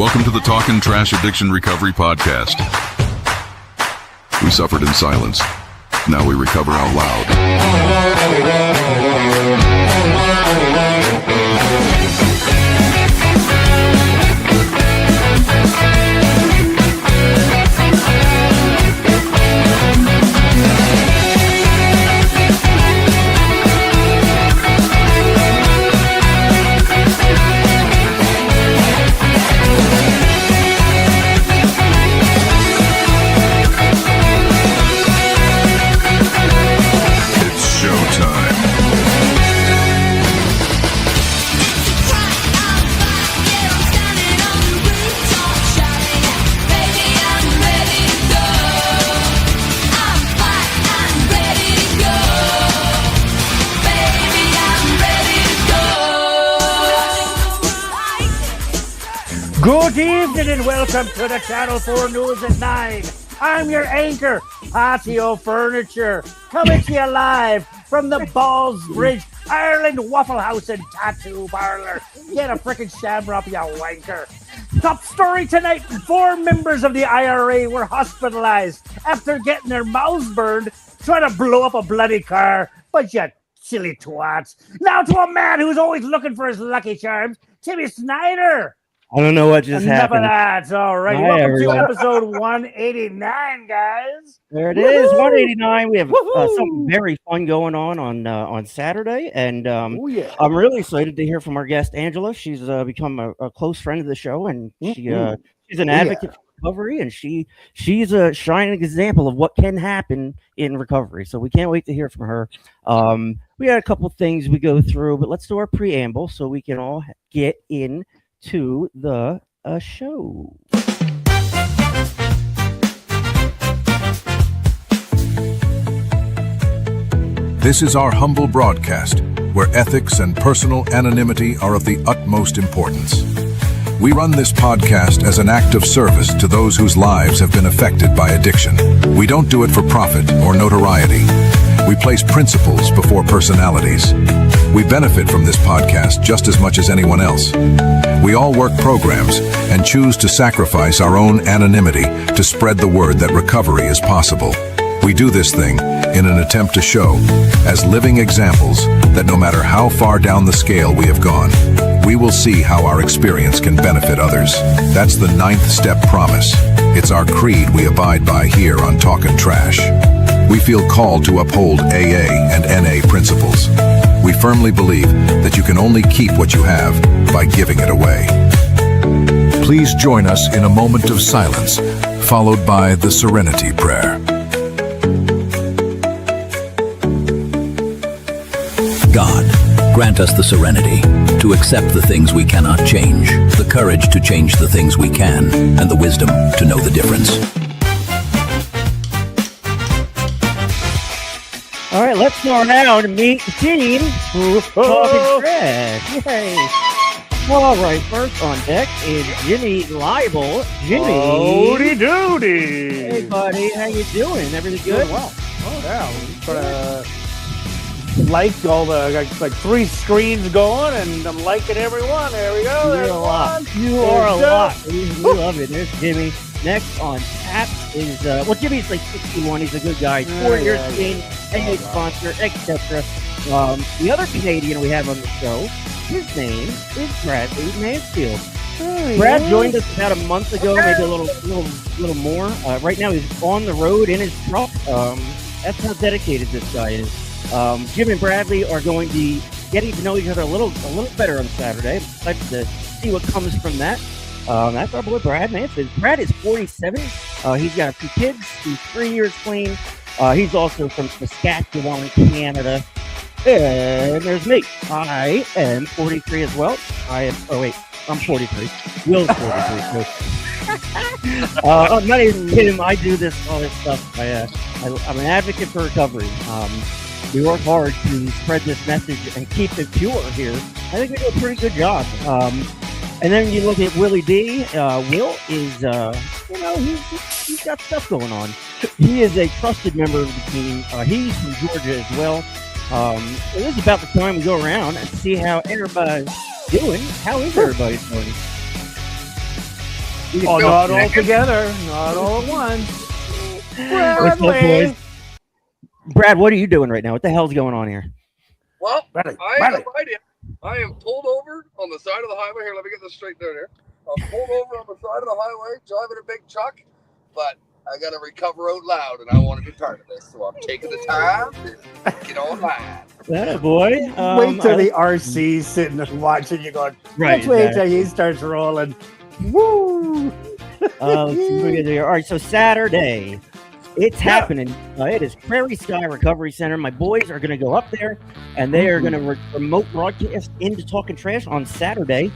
Welcome to the Talkin Trash Addiction Recovery Podcast. We suffered in silence. Now we recover out loud. Good evening and welcome to the Channel 4 News at 9. I'm your anchor, Patio Furniture, coming to you live from the Balls Bridge, Ireland Waffle House and Tattoo Parlor. Get a frickin' shamrock, you wanker. Top story tonight, 4 members of the IRA were hospitalized after getting their mouths burned trying to blow up a bloody car. But you silly twats. Now to a man who's always looking for his lucky charms, Timmy Snyder. I don't know what just happened. Enough of that. All right. Hi, Welcome everyone. to episode 189, guys. There it is, 189. We have something very fun going on Saturday, and I'm really excited to hear from our guest Angela. She's become a close friend of the show, and she's an advocate for recovery, and she's a shining example of what can happen in recovery. So we can't wait to hear from her. We got a couple things we go through, but let's do our preamble so we can all get in to the show. This is our humble broadcast, where ethics and personal anonymity are of the utmost importance. We run this podcast as an act of service to those whose lives have been affected by addiction. We don't do it for profit or notoriety. We place principles before personalities. We benefit from this podcast just as much as anyone else. We all work programs and choose to sacrifice our own anonymity to spread the word that recovery is possible. We do this thing in an attempt to show, as living examples, that no matter how far down the scale we have gone, we will see how our experience can benefit others. That's the 9th step promise. It's our creed we abide by here on Talkin Trash. We feel called to uphold AA and NA principles. We firmly believe that you can only keep what you have by giving it away. Please join us in a moment of silence, followed by the Serenity Prayer. God, grant us the serenity to accept the things we cannot change, the courage to change the things we can, and the wisdom to know the difference. All right, let's go now to meet the team who's talking trash. Yay. All right, first on deck is Jimmy Leibel. Jimmy. Howdy doody. Hey, buddy. How you doing? Everything good? Doing well. Oh, yeah. Like all the like 3 screens going, and I'm liking everyone. There we go. You're a lot. You are a lot. We love it. There's Jimmy. Next on tap is Jimmy's like 61. He's a good guy. 4 years clean, NA sponsor, etc. The other Canadian we have on the show, his name is Bradley Mansfield. Brad joined us about a month ago, maybe a little more. Right now he's on the road in his truck. That's how dedicated this guy is. Jim and Bradley are going to be getting to know each other a little better on Saturday. I'm excited to see what comes from that. That's our boy Brad Mansfield. Brad is 47. He's got a few kids. He's 3 years clean. He's also from Saskatchewan, Canada. And there's me. I am 43 as well. I'm 43. Will's 43. My name is Tim. I do all this stuff. I'm an advocate for recovery. We work hard to spread this message and keep it pure here. I think we do a pretty good job. And then you look at Willie D. Will is, he's got stuff going on. He is a trusted member of the team. He's from Georgia as well. It is about the time we go around and see how everybody's doing. How is everybody doing? Oh, not all together. Not all at once. What's up, boys? Brad, what are you doing right now? What the hell's going on here? Well, Bradley, I have no idea. I am pulled over on the side of the highway. Here, let me get this straight down here. I'm pulled over on the side of the highway, driving a big truck, but I got to recover out loud, and I want to be part of this. So I'm taking the time to get online. That boy. Wait till the RC sitting and watching you going, let's wait till he starts rolling. Woo! All right, so Saturday, it's happening. It is Prairie Sky Recovery Center. My boys are going to go up there, and they are going to remote broadcast into Talkin Trash on Saturday,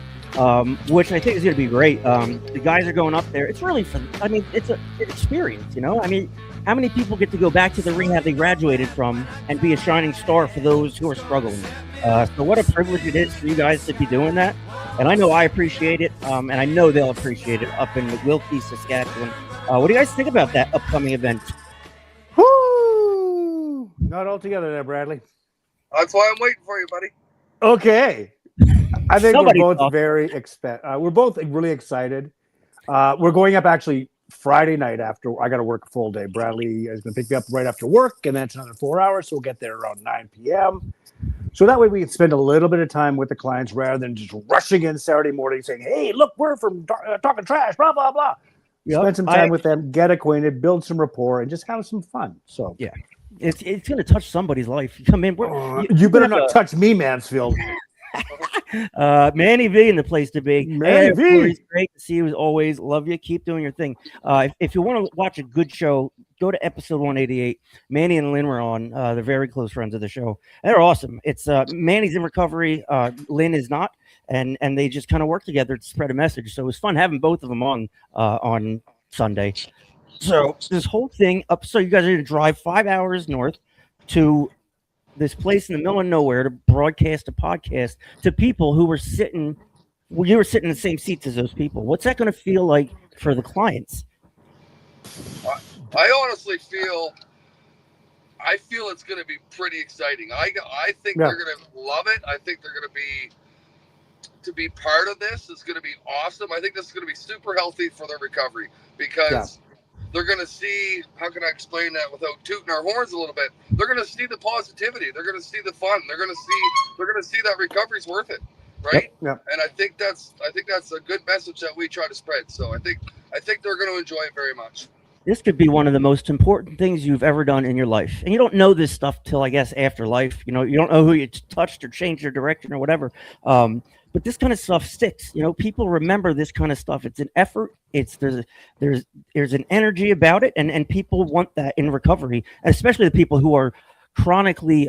which I think is going to be great. The guys are going up there. It's really fun. I mean, it's an experience, you know? I mean, how many people get to go back to the rehab they graduated from and be a shining star for those who are struggling? So what a privilege it is for you guys to be doing that. And I know I appreciate it, and I know they'll appreciate it up in Wilkie, Saskatchewan. What do you guys think about that upcoming event? Woo! Not all together there, Bradley. That's why I'm waiting for you, buddy. Okay. I think Somebody we're both talk. we're both really excited. We're going up actually Friday night after I got to work a full day. Bradley is going to pick me up right after work, and then it's another 4 hours, so we'll get there around 9 p.m. So that way we can spend a little bit of time with the clients rather than just rushing in Saturday morning saying, hey, look, we're from Talking Trash, blah, blah, blah. Yep. Spend some time with them, get acquainted, build some rapport, and just have some fun. So Yeah. It's going to touch somebody's life. You come in. you better not touch me, Mansfield. Manny V in the place to be. Manny V. It's great to see you as always. Love you. Keep doing your thing. If you want to watch a good show, go to episode 188. Manny and Lynn were on. They're very close friends of the show. They're awesome. It's Manny's in recovery. Lynn is not, and they just kind of work together to spread a message. So it was fun having both of them on Sunday. So this whole thing up. So you guys are going to drive 5 hours north to this place in the middle of nowhere to broadcast a podcast to people who were sitting. Well, you were sitting in the same seats as those people. What's that going to feel like for the clients? I honestly feel it's going to be pretty exciting. I think they're going to love it. I think they're going to be part of this. It's going to be awesome. I think this is going to be super healthy for their recovery because they're going to see, how can I explain that without tooting our horns a little bit? They're going to see the positivity. They're going to see the fun. They're going to see that recovery's worth it, right? Yep. And I think that's a good message that we try to spread. So I think they're going to enjoy it very much. This could be one of the most important things you've ever done in your life. And you don't know this stuff till, I guess, after life. You know, you don't know who you touched or changed your direction or whatever. But this kind of stuff sticks. You know, people remember this kind of stuff. It's an effort. There's an energy about it, and people want that in recovery, especially the people who are chronically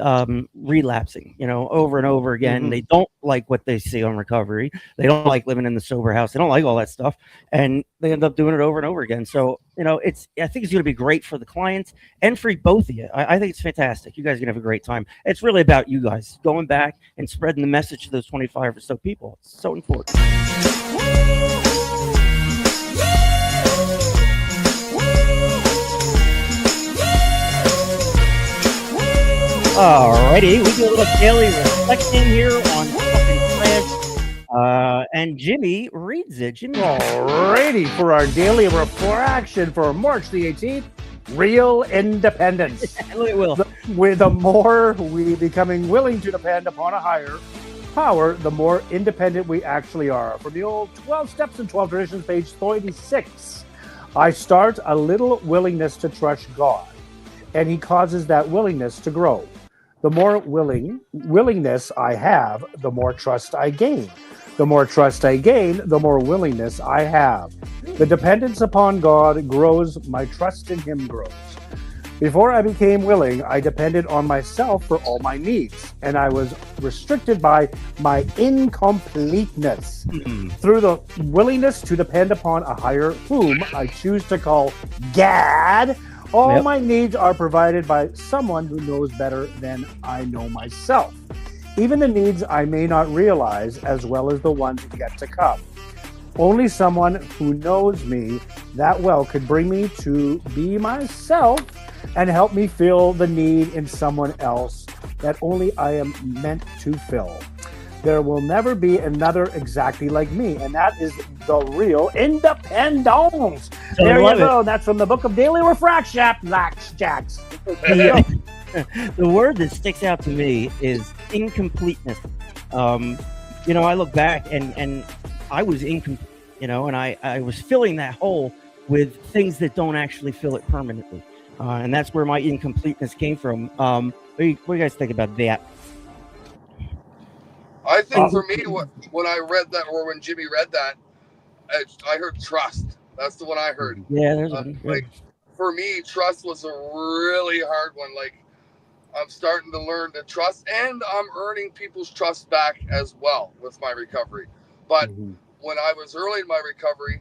relapsing, you know, over and over again. Mm-hmm. They don't like what they see on recovery. They don't like living in the sober house. They don't like all that stuff, and they end up doing it over and over again. So, you know, I think it's going to be great for the clients and for both of you. I think it's fantastic. You guys are going to have a great time. It's really about you guys going back and spreading the message to those 25 or so people. It's so important. Alrighty, we do a little daily reflection here on Talkin Trash, and Jimmy reads it. Jimmy, Alrighty, for our daily reflection for March the 18th, real independence. look at Will. With the more we becoming willing to depend upon a higher power, the more independent we actually are. From the old 12 Steps and 12 Traditions, page 36, I start a little willingness to trust God, and He causes that willingness to grow. The more willingness I have, the more trust I gain. The more trust I gain, the more willingness I have. The dependence upon God grows, my trust in Him grows. Before I became willing, I depended on myself for all my needs, and I was restricted by my incompleteness. Through the willingness to depend upon a higher whom I choose to call Gad, all my needs are provided by someone who knows better than I know myself. Even the needs I may not realize, as well as the ones yet to come. Only someone who knows me that well could bring me to be myself and help me fill the need in someone else that only I am meant to fill. there will never be another exactly like me. And that is the real independence. There you go. That's from the Book of Daily Refraction. Jacks. The word that sticks out to me is incompleteness. I look back and I was incomplete, and I was filling that hole with things that don't actually fill it permanently. And that's where my incompleteness came from. What do you guys think about that? I think for me, when I read that, or when Jimmy read that, I heard trust. That's the one I heard. Yeah, there's one. Like, for me, trust was a really hard one. Like, I'm starting to learn to trust, and I'm earning people's trust back as well with my recovery. But when I was early in my recovery,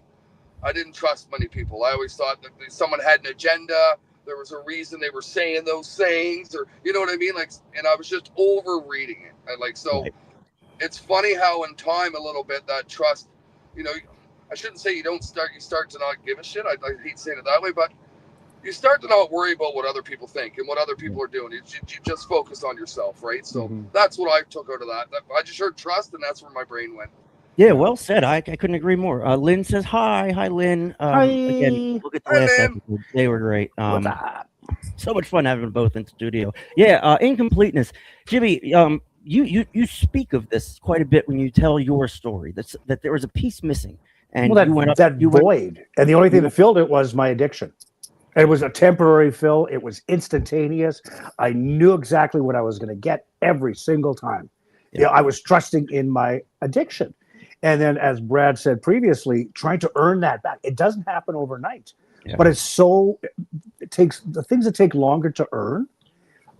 I didn't trust many people. I always thought that someone had an agenda. There was a reason they were saying those things, or you know what I mean? Like, and I was just over reading it. Right. It's funny how in time a little bit that trust, I shouldn't say you start to not give a shit. I hate saying it that way, but you start to not worry about what other people think and what other people are doing. You just focus on yourself, right? So that's what I took out of that. I just heard trust, and that's where my brain went. Yeah, well said. I couldn't agree more. Lynn says hi. Hi, Lynn. Hi. Again, look at the last episode. They were great. So much fun having them both in studio. Yeah, incompleteness. Jimmy, you speak of this quite a bit when you tell your story. That there was a piece missing, and void, and the only thing that filled it was my addiction. It was a temporary fill. It was instantaneous. I knew exactly what I was going to get every single time. Yeah. I was trusting in my addiction. And then, as Brad said previously, trying to earn that back. It doesn't happen overnight, but it takes the things that take longer to earn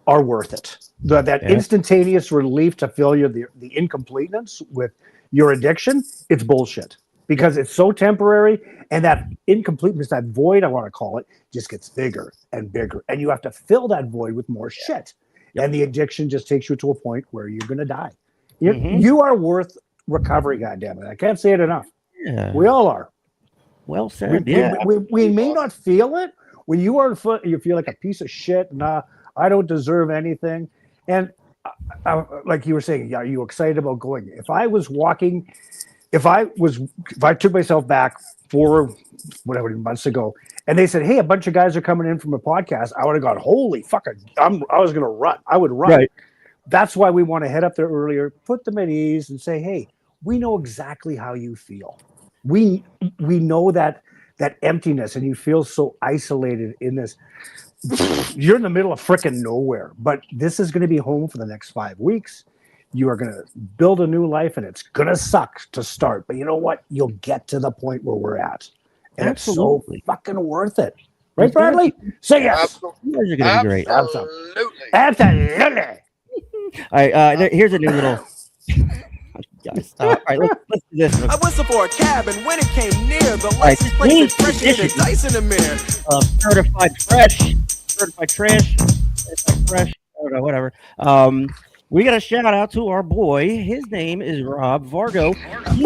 are worth it. That instantaneous relief to fill you the incompleteness with your addiction, it's bullshit because it's so temporary, and that incompleteness, that void, I want to call it, just gets bigger and bigger, and you have to fill that void with more shit. And the addiction just takes you to a point where you're going to die. You are worth recovery, goddammit. I can't say it enough. Yeah. We all are. Well said. We may not feel it. When you are you feel like a piece of shit. Nah, I don't deserve anything. And like you were saying, are you excited about going? If I took myself back 4 months ago, and they said, hey, a bunch of guys are coming in from a podcast, I would have gone, holy fuck, I was going to run. I would run. Right. That's why we want to head up there earlier, put them at ease, and say, hey, we know exactly how you feel. We know that emptiness, and you feel so isolated in this. You're in the middle of frickin' nowhere, but this is going to be home for the next 5 weeks. You are going to build a new life, and it's going to suck to start. But you know what? You'll get to the point where we're at. And Absolutely. It's so fucking worth it. Right, Bradley? Say yes. You guys are going to be great. Absolutely. All right, here's a new little... all right, let's do this. I whistled for a cab, and when it came near, the license plate is fresh and the dice in the mirror. Certified fresh, I don't know, whatever. We got a shout out to our boy. His name is Rob Vargo. He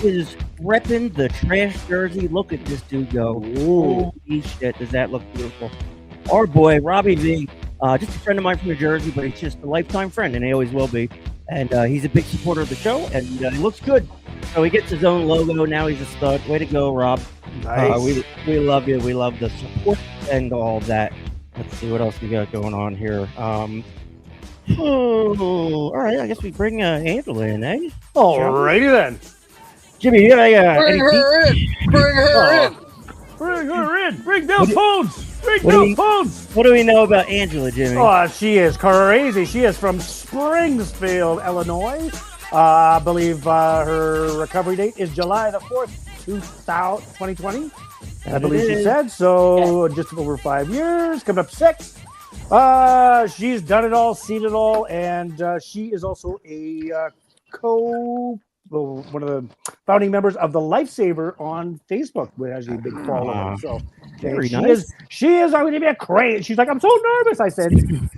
is repping the trash jersey. Look at this dude go. Holy shit, does that look beautiful? Our boy, Robbie V, just a friend of mine from New Jersey, but he's just a lifetime friend, and he always will be. And he's a big supporter of the show, and he looks good. So he gets his own logo. Now he's a stud. Way to go, Rob. Nice. We love you. We love the support and all that. Let's see what else we got going on here. All right, I guess we bring Angela in, eh? Alrighty then. Jimmy, you have Bring her in. Bring her in. Bring her in. Bring down phones. Bring down phones. What do we know about Angela, Jimmy? Oh, she is crazy. She is from Springfield, Illinois. I believe her recovery date is July the 4th, 2020. I believe she said. So just over 5 years, coming up 6. She's done it all, seen it all, and she is also a one of the founding members of the Lifesaver on Facebook, which has a big following. So she is going to be a crazy. She's like, I'm so nervous. I said,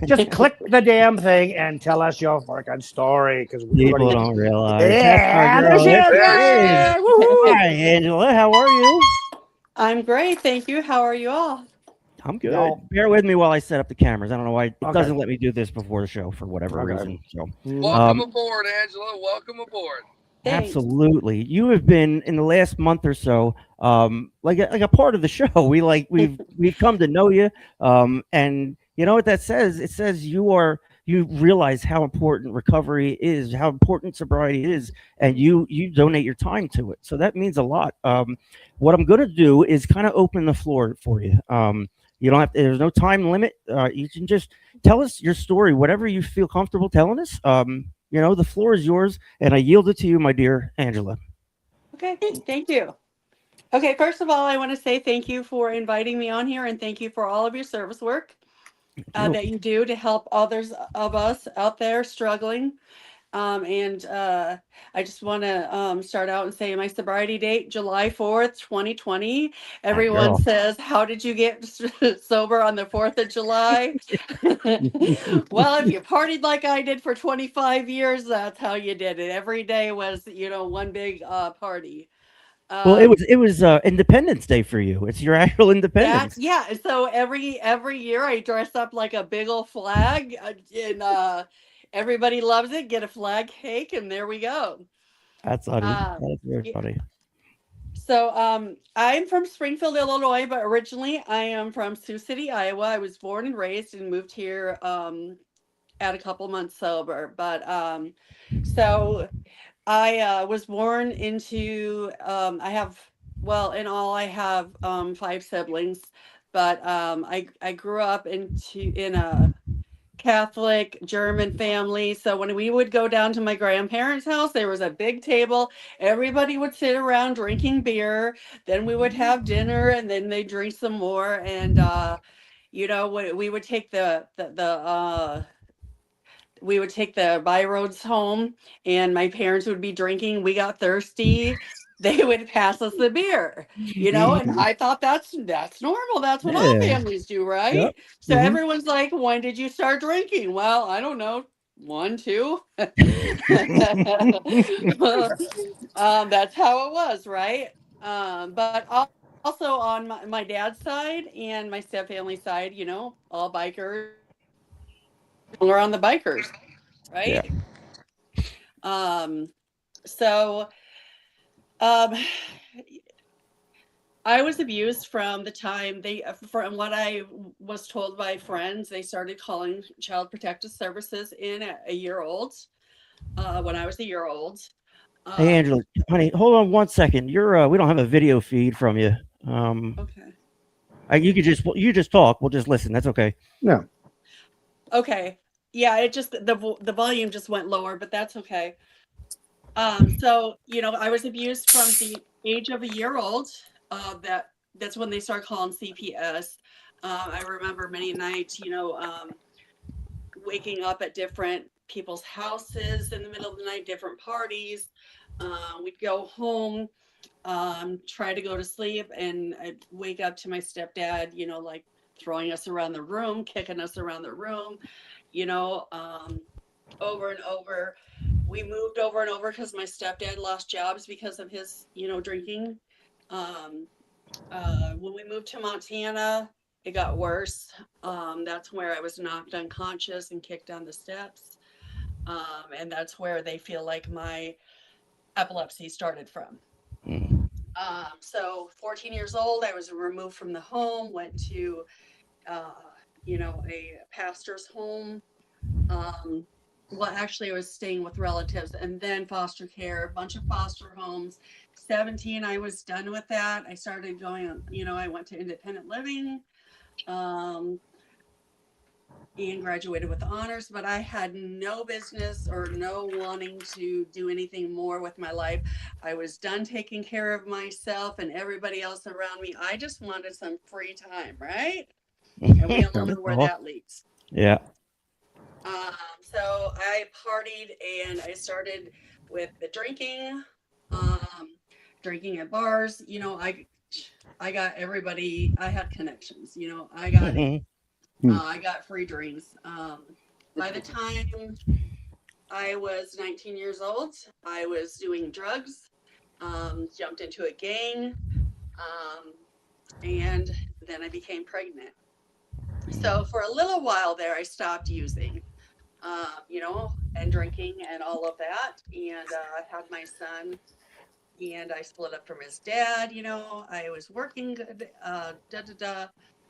just click the damn thing and tell us your fucking story, because people don't realize. Yeah, there she is. Hi, Angela. How are you? I'm great, thank you. How are you all? I'm good. No. Bear with me while I set up the cameras. I don't know why it Okay. doesn't let me do this before the show for whatever Okay. reason. So, Welcome aboard, Angela. Welcome aboard. Thanks. absolutely, you have been in the last month or so, like a part of the show. We've come to know you, and you know what that says? It says you realize how important recovery is, how important sobriety is, and you donate your time to it. So that means a lot. What I'm going to do is kind of open the floor for you. You don't have. There's no time limit. You can just tell us your story, whatever you feel comfortable telling us. The floor is yours, and I yield it to you, my dear Angela. Okay, thank you. Okay, first of all, I want to say thank you for inviting me on here, and thank you for all of your service work that you do to help others of us out there struggling. I just want to start out and say my sobriety date, July 4th, 2020. Everyone says, how did you get sober on the 4th of July? Well, if you partied like I did for 25 years, that's how you did it. Every day was, one big party. Well, it was Independence Day for you. It's your actual independence. Yeah. So every year I dress up like a big old flag, and everybody loves it. Get a flag cake, and there we go. That's funny. That's very funny. So I'm from Springfield, Illinois, but originally I am from Sioux City, Iowa. I was born and raised and moved here at a couple months sober. But so I was born into in all I have 5 siblings, but I grew up in a Catholic German family. So when we would go down to my grandparents' house, there was a big table. Everybody would sit around drinking beer. Then we would have dinner, and then they drink some more. And we would take we would take the by roads home, and my parents would be drinking. We got thirsty. They would pass us the beer, and I thought that's normal. That's what all families do, right? Yep. So everyone's like, when did you start drinking? Well, I don't know. 1, 2. That's how it was, right? But also on my dad's side and my stepfamily side, all bikers. We're on the bikers, right? So I was abused from the time from what I was told by friends, they started calling Child Protective Services in at a year old, when I was a year old. Hey, Angela, honey, hold on one second. We don't have a video feed from you. Okay. You just talk. We'll just listen. That's okay. No. Okay. Yeah, it just the volume just went lower, but that's okay. So I was abused from the age of a year old. That's when they start calling CPS. I remember many nights, waking up at different people's houses in the middle of the night, different parties. We'd go home, try to go to sleep, and I'd wake up to my stepdad, like throwing us around the room, kicking us around the room, over and over. We moved over and over because my stepdad lost jobs because of his, drinking. When we moved to Montana, it got worse. That's where I was knocked unconscious and kicked down the steps. And that's where they feel like my epilepsy started from. So 14 years old, I was removed from the home, went to, a pastor's home. Actually, I was staying with relatives, and then foster care, a bunch of foster homes. 17, I was done with that. I started going on, I went to independent living, and graduated with honors, but I had no business or no wanting to do anything more with my life. I was done taking care of myself and everybody else around me. I just wanted some free time, right? And we all know where that leads. Yeah. So I partied, and I started with the drinking, drinking at bars. I got everybody. I had connections. I got free drinks. By the time I was 19 years old, I was doing drugs, jumped into a gang, and then I became pregnant. So for a little while there, I stopped using, and drinking and all of that. And I had my son, and I split up from his dad. I was working.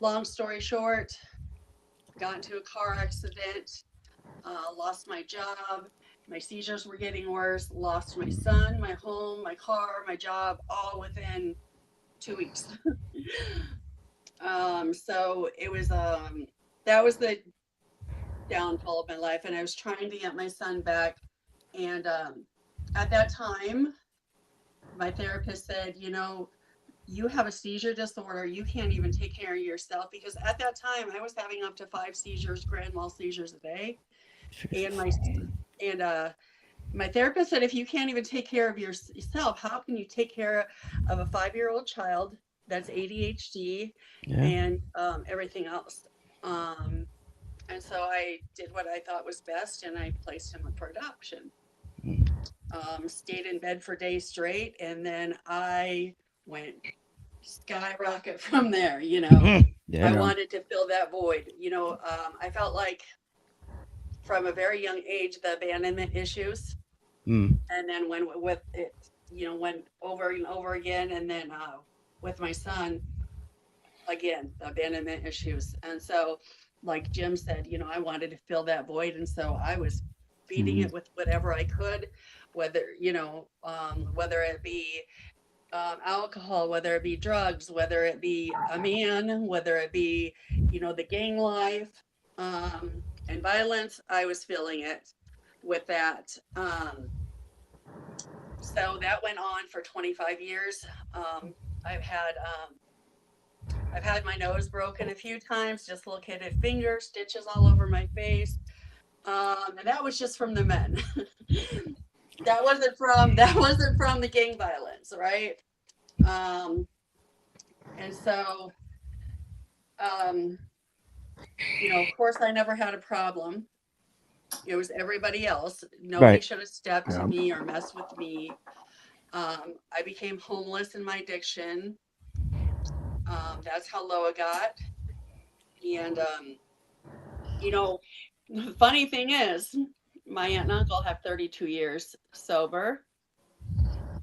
Long story short, got into a car accident, lost my job. My seizures were getting worse. Lost my son, my home, my car, my job, all within 2 weeks. So it was that was the downfall of my life, and I was trying to get my son back. And at that time, my therapist said, you have a seizure disorder. You can't even take care of yourself, because at that time I was having up to 5 seizures, grand mal seizures a day. And my therapist said, if you can't even take care of yourself, how can you take care of a 5-year-old child that's ADHD and everything else? And so I did what I thought was best, and I placed him up for adoption. Stayed in bed for days straight, and then I went skyrocket from there. I wanted to fill that void. I felt like from a very young age, the abandonment issues, and then when with it, went over and over again, and then with my son, again, the abandonment issues. And so, like Jim said, I wanted to fill that void, and so I was feeding it with whatever I could, whether it be alcohol, whether it be drugs, whether it be a man, whether it be, the gang life, and violence. I was filling it with that. So that went on for 25 years. I've had my nose broken a few times, dislocated fingers, stitches all over my face. And that was just from the men. That wasn't from the gang violence, right? And so, of course, I never had a problem. It was everybody else. Nobody should have stepped to me or messed with me. I became homeless in my addiction. That's how low it got. And, the funny thing is, my aunt and uncle have 32 years sober.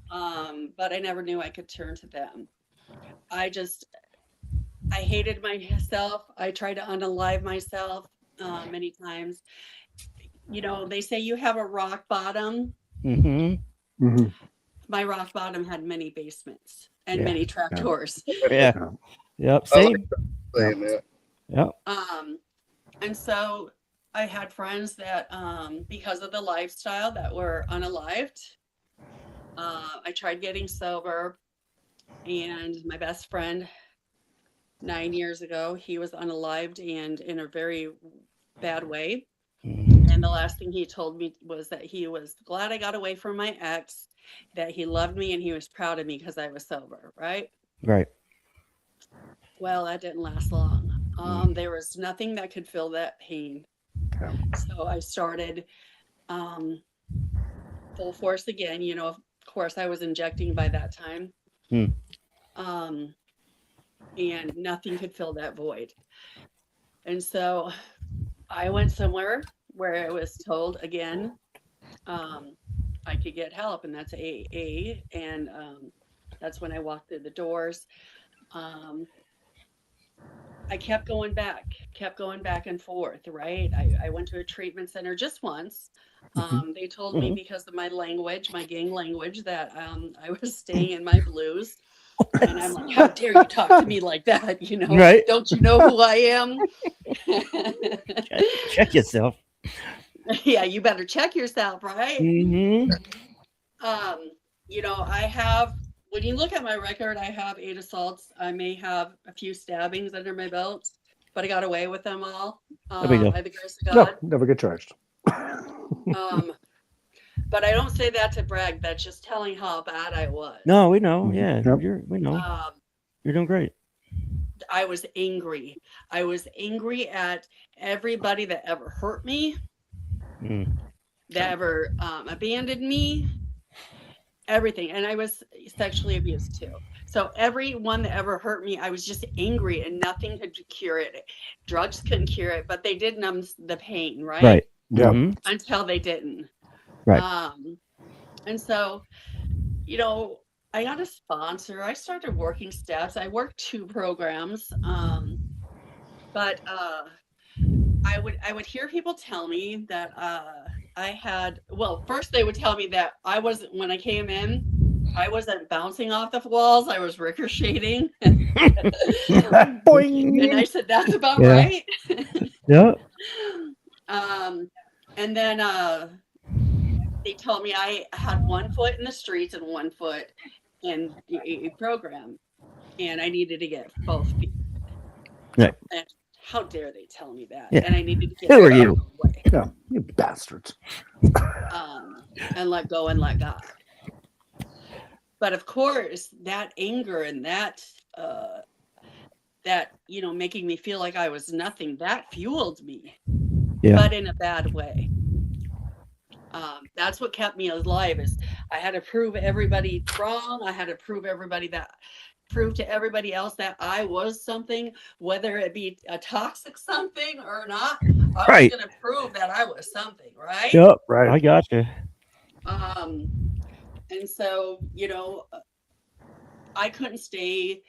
But I never knew I could turn to them. I hated myself. I tried to unalive myself many times. They say you have a rock bottom. My rock bottom had many basements and many trapdoors. Yep. Same. Yep. And so I had friends that, because of the lifestyle, that were unalived. I tried getting sober, and my best friend 9 years ago, he was unalived and in a very bad way. And the last thing he told me was that he was glad I got away from my ex, that he loved me, and he was proud of me because I was sober, right? Right. Well, that didn't last long. There was nothing that could fill that pain. Okay. So I started full force again. Of course, I was injecting by that time. And nothing could fill that void. And so I went somewhere where I was told again, I could get help, and that's AA. And that's when I walked through the doors. I kept going back and forth, right? I went to a treatment center just once. They told me because of my language, my gang language, that I was staying in my blues. And I'm like, how dare you talk to me like that? Right. Don't you know who I am? Check yourself. Yeah, you better check yourself, right? I have, when you look at my record, I have 8 assaults. I may have a few stabbings under my belt, but I got away with them all. By the grace of God. No, never get charged. But I don't say that to brag. That's just telling how bad I was. No, we know. Yeah, Yep. we know. You're doing great. I was angry. I was angry at everybody that ever hurt me, that ever abandoned me, everything. And I was sexually abused too. So everyone that ever hurt me, I was just angry and nothing could cure it. Drugs couldn't cure it, but they did numb the pain, right? Right. Yeah. Mhm. Until they didn't. Right. And so, you know, I got a sponsor. I started working steps. I worked 2 programs. But I would hear people tell me that I had, well, first they would tell me that I wasn't, when I came in, I wasn't bouncing off the walls, I was ricocheting. Boing. And I said, that's about Yeah. right. Yeah. And then they told me I had 1 foot in the streets and 1 foot in the AA program, and I needed to get both feet. Right. And how dare they tell me that? Yeah. And I needed to get Who are out you? of the way. Yeah, you bastards. And let go and let God. But of course, that anger and that you know, making me feel like I was nothing, that fueled me. Yeah. But in a bad way. That's what kept me alive, is I had to prove everybody wrong. I had to prove to everybody else that I was something, whether it be a toxic something or not. I Right. was going to prove that I was something, right? Yep. Right. I gotcha. And so, you know, I couldn't stay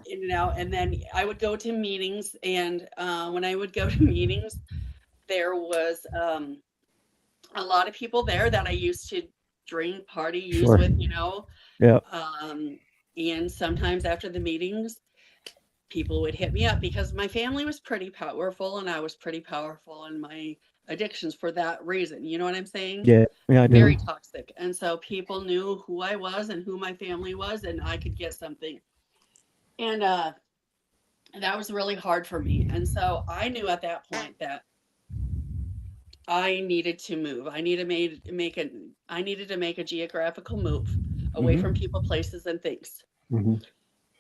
in and out. And then I would go to meetings, and when I would go to meetings, there was a lot of people there that I used to drink, party, use Sure. with, you know. Yeah. And sometimes after the meetings, people would hit me up because my family was pretty powerful and I was pretty powerful in my addictions for that reason. You know what I'm saying? Yeah. Yeah. I do. Very toxic. And so people knew who I was and who my family was, and I could get something. And that was really hard for me. And so I knew at that point that I needed to move. I needed to make a geographical move away from people, places, and things.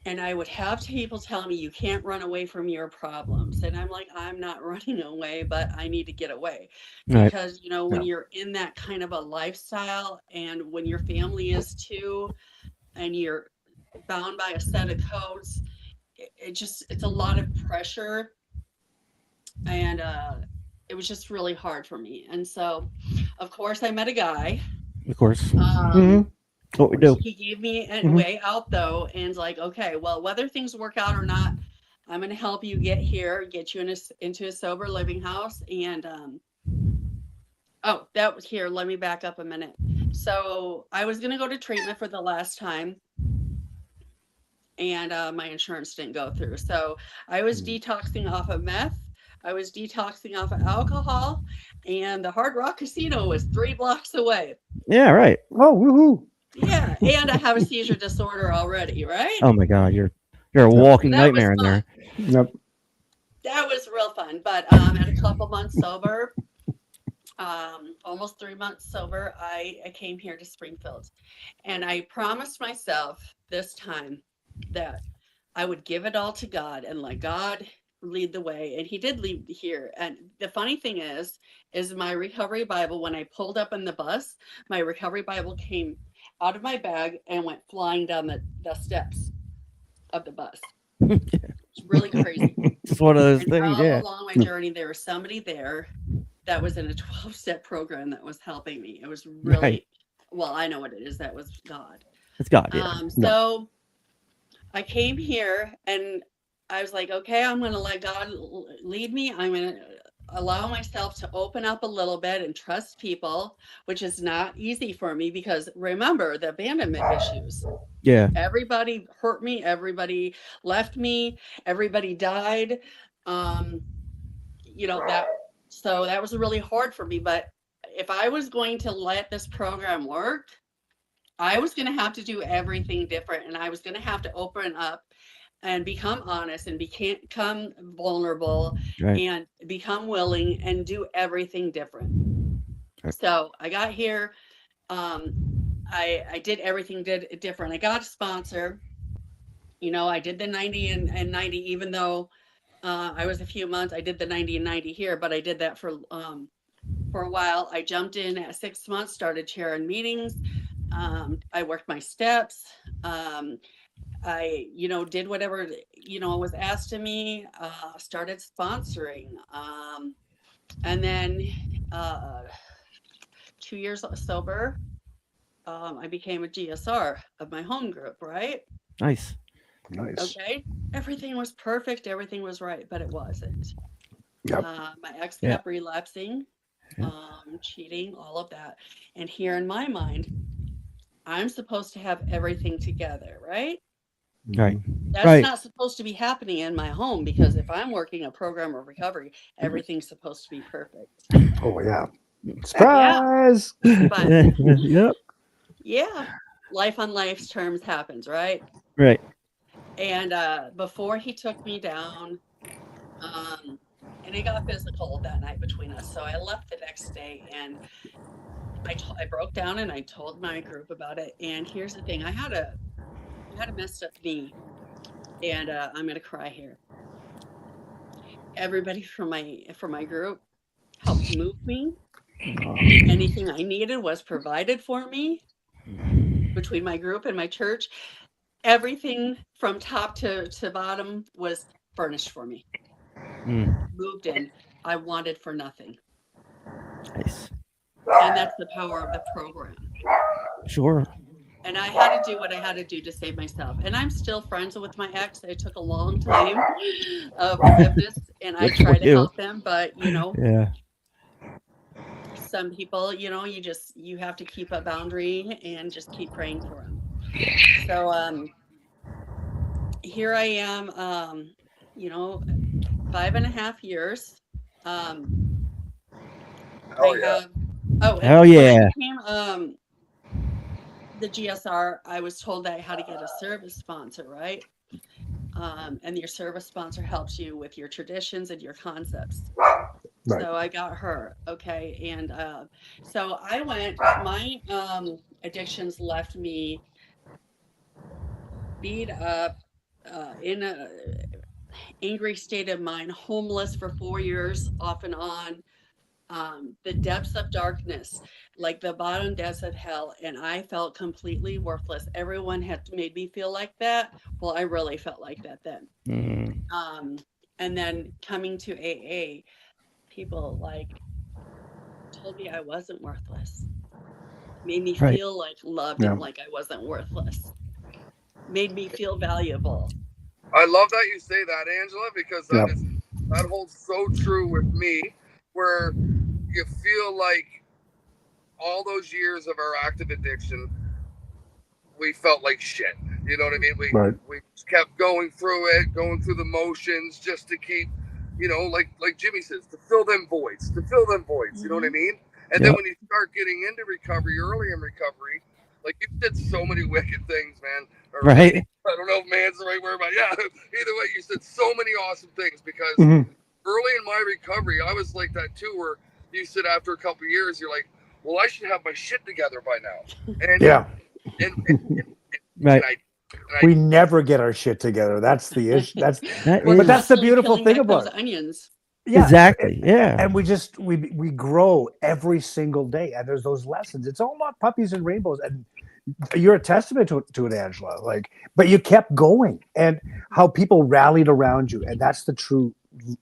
And I would have people tell me, you can't run away from your problems. And I'm like, I'm not running away, but I need to get away. Right. Because, you know, when you're in that kind of a lifestyle, and when your family is too, and you're bound by a set of codes, it's a lot of pressure. And it was just really hard for me. And so, of course, I met a guy. Of course. What we do. He gave me a way out, though, and like, okay, well, whether things work out or not, I'm going to help you get here, get you into a sober living house. And that was here. Let me back up a minute. So I was going to go to treatment for the last time, and my insurance didn't go through. So I was detoxing off of meth. I was detoxing off of alcohol, and the Hard Rock Casino was 3 blocks away. Yeah. Right. Oh, woohoo. Yeah, and I have a seizure disorder already, right? Oh my God, you're a walking nightmare in there. Yep. That was real fun. But at a couple months sober, almost 3 months sober, I came here to Springfield, and I promised myself this time that I would give it all to God and let God lead the way. And he did lead here. And the funny thing is my recovery Bible, when I pulled up in the bus, my recovery Bible came out of my bag and went flying down the steps of the bus. It's really crazy. It's one of those And things. all Yeah. along my journey, there was somebody there that was in a 12-step program that was helping me. It was really, Right. well, I know what it is. That was God. It's God. Yeah. So I came here and I was like, okay, I'm going to let God lead me. I'm going to allow myself to open up a little bit and trust people, which is not easy for me because remember the abandonment issues. Yeah. Everybody hurt me. Everybody left me. Everybody died. You know, so that was really hard for me. But if I was going to let this program work, I was going to have to do everything different. And I was going to have to open up and become honest and become vulnerable, Right. and become willing and do everything different. Right. So I got here. I did everything different. I got a sponsor. You know, I did the 90 and 90, even though I was a few months. I did the 90 and 90 here, but I did that for a while. I jumped in at 6 months, started chairing meetings. I worked my steps. I, did whatever, was asked of me, started sponsoring. And then 2 years sober, I became a GSR of my home group, right? Nice. Okay. Everything was perfect. Everything was right, but it wasn't. Yep. My ex Yeah. kept relapsing, cheating, all of that. And here in my mind, I'm supposed to have everything together, right? Right. That's not supposed to be happening in my home, because if I'm working a program of recovery, everything's supposed to be perfect. Oh yeah. Surprise. But Yep. yeah, life on life's terms happens, right? Right. And before he took me down, and it got physical that night between us. So I left the next day, and I broke down and I told my group about it. And here's the thing: I had a messed up knee, and I'm gonna cry here. Everybody from my group helped move me. Anything I needed was provided for me between my group and my church. Everything from top to bottom was furnished for me. Moved in. I wanted for nothing. Nice. And that's the power of the program. Sure. And I had to do what I had to do to save myself. And I'm still friends with my ex. It took a long time of forgiveness, and I try to help them. But, Yeah. some people, you have to keep a boundary and just keep praying for them. So here I am, 5.5 years. Hell Hell yeah. When I became the GSR, I was told that I had to get a service sponsor, right? And your service sponsor helps you with your traditions and your concepts. Right. So I got her, okay, and so I went. My addictions left me beat up, in a angry state of mind, homeless for 4 years, off and on. The depths of darkness, like the bottom depths of hell, and I felt completely worthless. Everyone had made me feel like that. Well, I really felt like that then. And then coming to AA, people told me I wasn't worthless. Made me feel loved and like I wasn't worthless. Made me feel valuable. I love that you say that, Angela, because that holds so true with me, where you feel like all those years of our active addiction, we felt like shit. You know what I mean? We kept going through it, going through the motions just to keep, like Jimmy says, to fill them voids. You know what I mean? And then when you start getting into recovery, early in recovery, like you did so many wicked things, man. Right. I don't know if man's the right word, but yeah, either way, you said so many awesome things, because early in my recovery, I was like that too, where you said after a couple of years, you're like, well, I should have my shit together by now. And right. We never get our shit together. That's the issue. That's the beautiful thing about it. Onions. Yeah, exactly. Yeah. And we grow every single day, and there's those lessons. It's all about puppies and rainbows, and you're a testament to it, Angela. But you kept going, and how people rallied around you, and that's the true.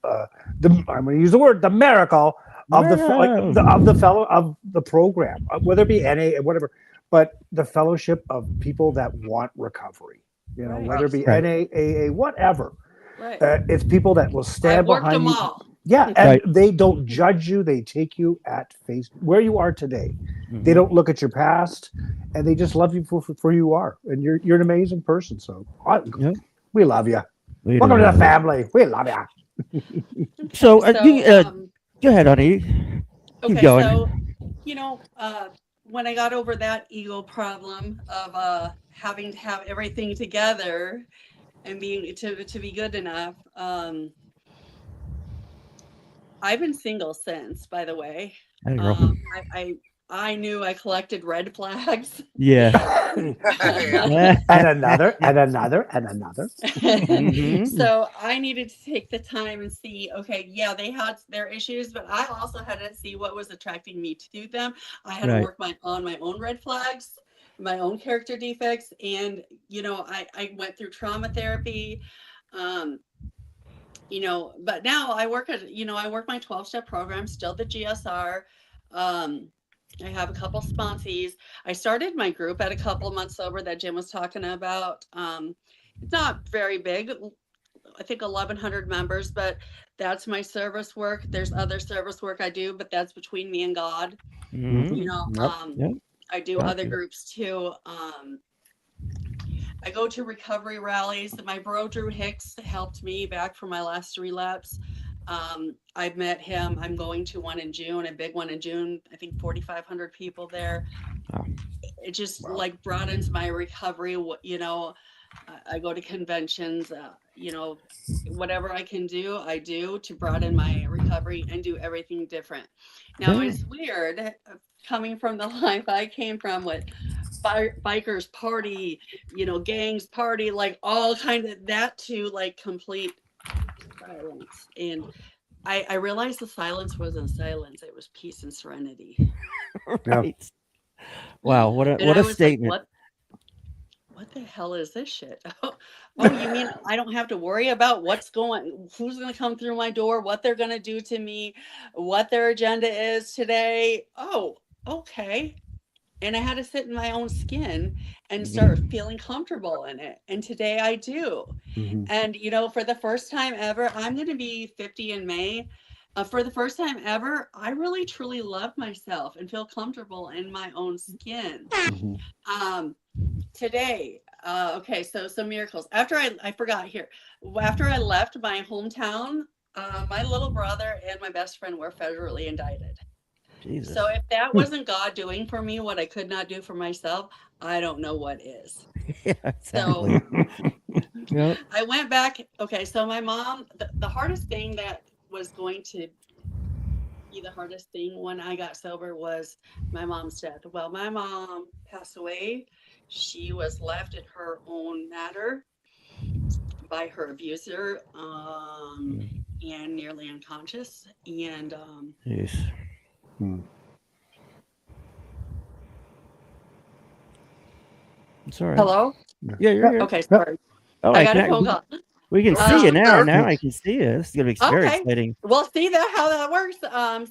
I'm going to use the word, the miracle of the program, whether it be NA or whatever, but the fellowship of people that want recovery. Whether it be NA, AA, whatever. Right. It's people that will stand behind you. All. Yeah, and they don't judge you. They take you at face where you are today. They don't look at your past, and they just love you for who you are. And you're an amazing person. So we love you. Welcome to the family. We love you. So go ahead, honey. Keep going. So when I got over that ego problem of having to have everything together and being to be good enough, I've been single since, by the way. I knew I collected red flags. Yeah. and another. So I needed to take the time and see, okay, they had their issues, but I also had to see what was attracting me to them. I had to work on my own red flags. my own character defects, and I went through trauma therapy. um but now I work I work my 12-step program, still the GSR. I have a couple sponsees. I started my group at a couple months sober that Jim was talking about. It's not very big, I think 1,100 members, but that's my service work. There's other service work I do, but that's between me and God. Yep. I do other groups too. I go to recovery rallies. My bro Drew Hicks helped me back from my last relapse. I've met him. I'm going to one in June, a big one in June. I think 4,500 people there. Wow. It just like broadens my recovery. I go to conventions. Whatever I can do, I do to broaden my recovery and do everything different. Now it's weird coming from the life I came from with bikers party, gangs party, like all kind of that, to like complete silence. And I realized the silence wasn't silence, it was peace and serenity. Right. Wow, what And a I was statement. like, what the hell is this shit? Oh, you mean I don't have to worry about who's going to come through my door, what they're going to do to me, what their agenda is today? Oh, okay. And I had to sit in my own skin and start feeling comfortable in it. And today I do. And, for the first time ever, I'm going to be 50 in May. For the first time ever, I really, truly love myself and feel comfortable in my own skin. Today, okay, so some miracles. After I forgot here, after I left my hometown, my little brother and my best friend were federally indicted. Jesus. So if that wasn't God doing for me what I could not do for myself, I don't know what is. Yeah, exactly. So I went back. Okay, so my mom, the hardest thing that was going to be the hardest thing when I got sober was my mom's death. Well, my mom passed away. She was left in her own matter by her abuser, and nearly unconscious. And Yes. Sorry. hello? Yeah, you're here. Okay, sorry. Oh, I got a phone call. We can see you now. Now I can see you. This is gonna be very exciting. Well, see how that works.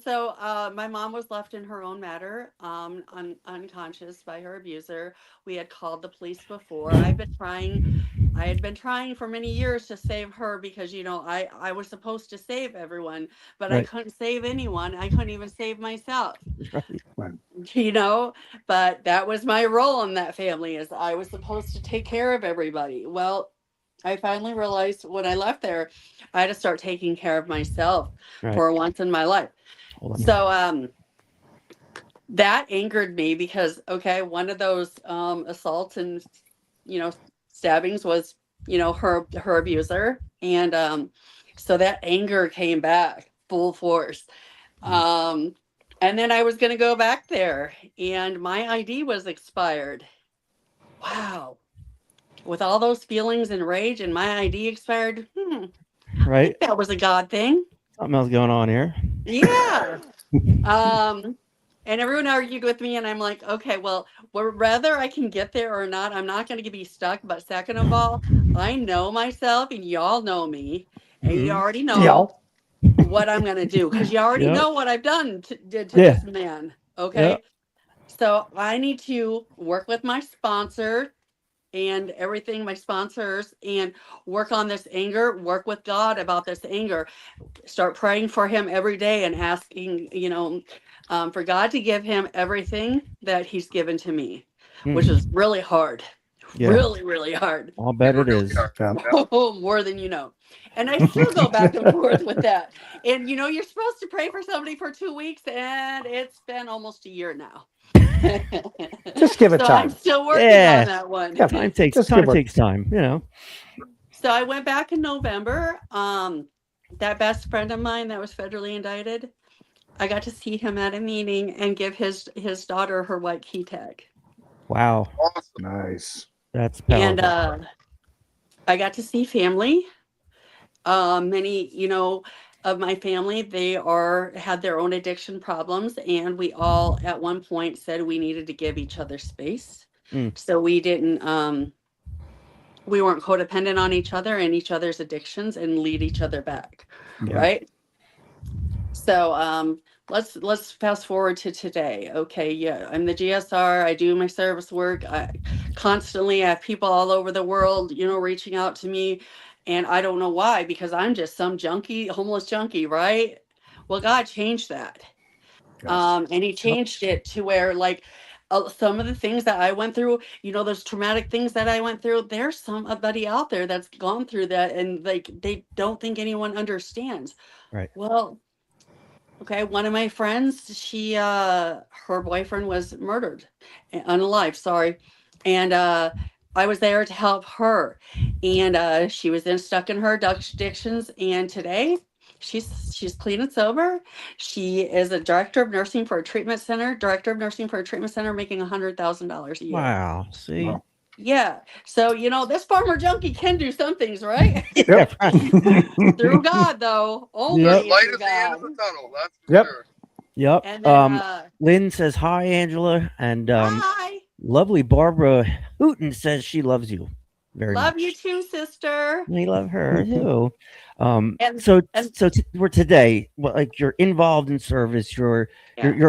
So my mom was left in her own matter, unconscious by her abuser. We had called the police before. I had been trying for many years to save her because I was supposed to save everyone, but I couldn't save anyone. I couldn't even save myself. But that was my role in that family, is I was supposed to take care of everybody. Well, I finally realized when I left there, I had to start taking care of myself for once in my life. So that angered me because, one of those assaults and, stabbings was, her abuser. And so that anger came back full force. And then I was going to go back there and my ID was expired. Wow. With all those feelings and rage and my ID expired, I think that was a God thing. Something else going on here. Yeah. And everyone argued with me and I'm like, okay, well, whether I can get there or not, I'm not going to be stuck. But second of all, I know myself and y'all know me and you already know what I'm going to do because you already know what I've did to this man. Okay. So I need to work with my sponsor and everything, my sponsors, and work on this anger, work with God about this anger, start praying for him every day and asking, for God to give him everything that he's given to me, which is really hard. Really, really hard. I'll bet it is. Oh, more than you know. And I still go back and forth with that. And you're supposed to pray for somebody for 2 weeks, and it's been almost a year now. Just give it time. I'm still working on that one. Yeah, time takes time. So I went back in November. That best friend of mine that was federally indicted, I got to see him at a meeting and give his daughter her white key tag. Wow. Awesome. Nice. That's powerful. And I got to see family. Many, of my family, they had their own addiction problems, and we all at one point said we needed to give each other space So we didn't we weren't codependent on each other and each other's addictions and lead each other back. Yeah. Right. So let's fast forward to today. Okay, yeah, I'm the GSR. I do my service work. I constantly have people all over the world, reaching out to me, and I don't know why, because I'm just some junkie, homeless junkie, right? Well, God changed that. And he changed it to where, like, some of the things that I went through, those traumatic things that I went through, there's somebody out there that's gone through that, and like they don't think anyone understands. Right. Well, okay, one of my friends, her boyfriend was murdered, unalive, sorry. And I was there to help her. And she was then stuck in her addictions. And today she's clean and sober. She is a director of nursing for a treatment center, making $100,000 a year. Wow. See? Wow. Yeah. So, this farmer junkie can do some things, right? Yep. Through God, though. Only Yep. Light through at the end of God. the tunnel. That's for Yep. sure. Yep. And then, Lynn says hi, Angela, and hi. lovely Barbara Hooten says she loves you very Love much. you too, sister. We love her too. And- We're today. Well, like you're involved in service. You're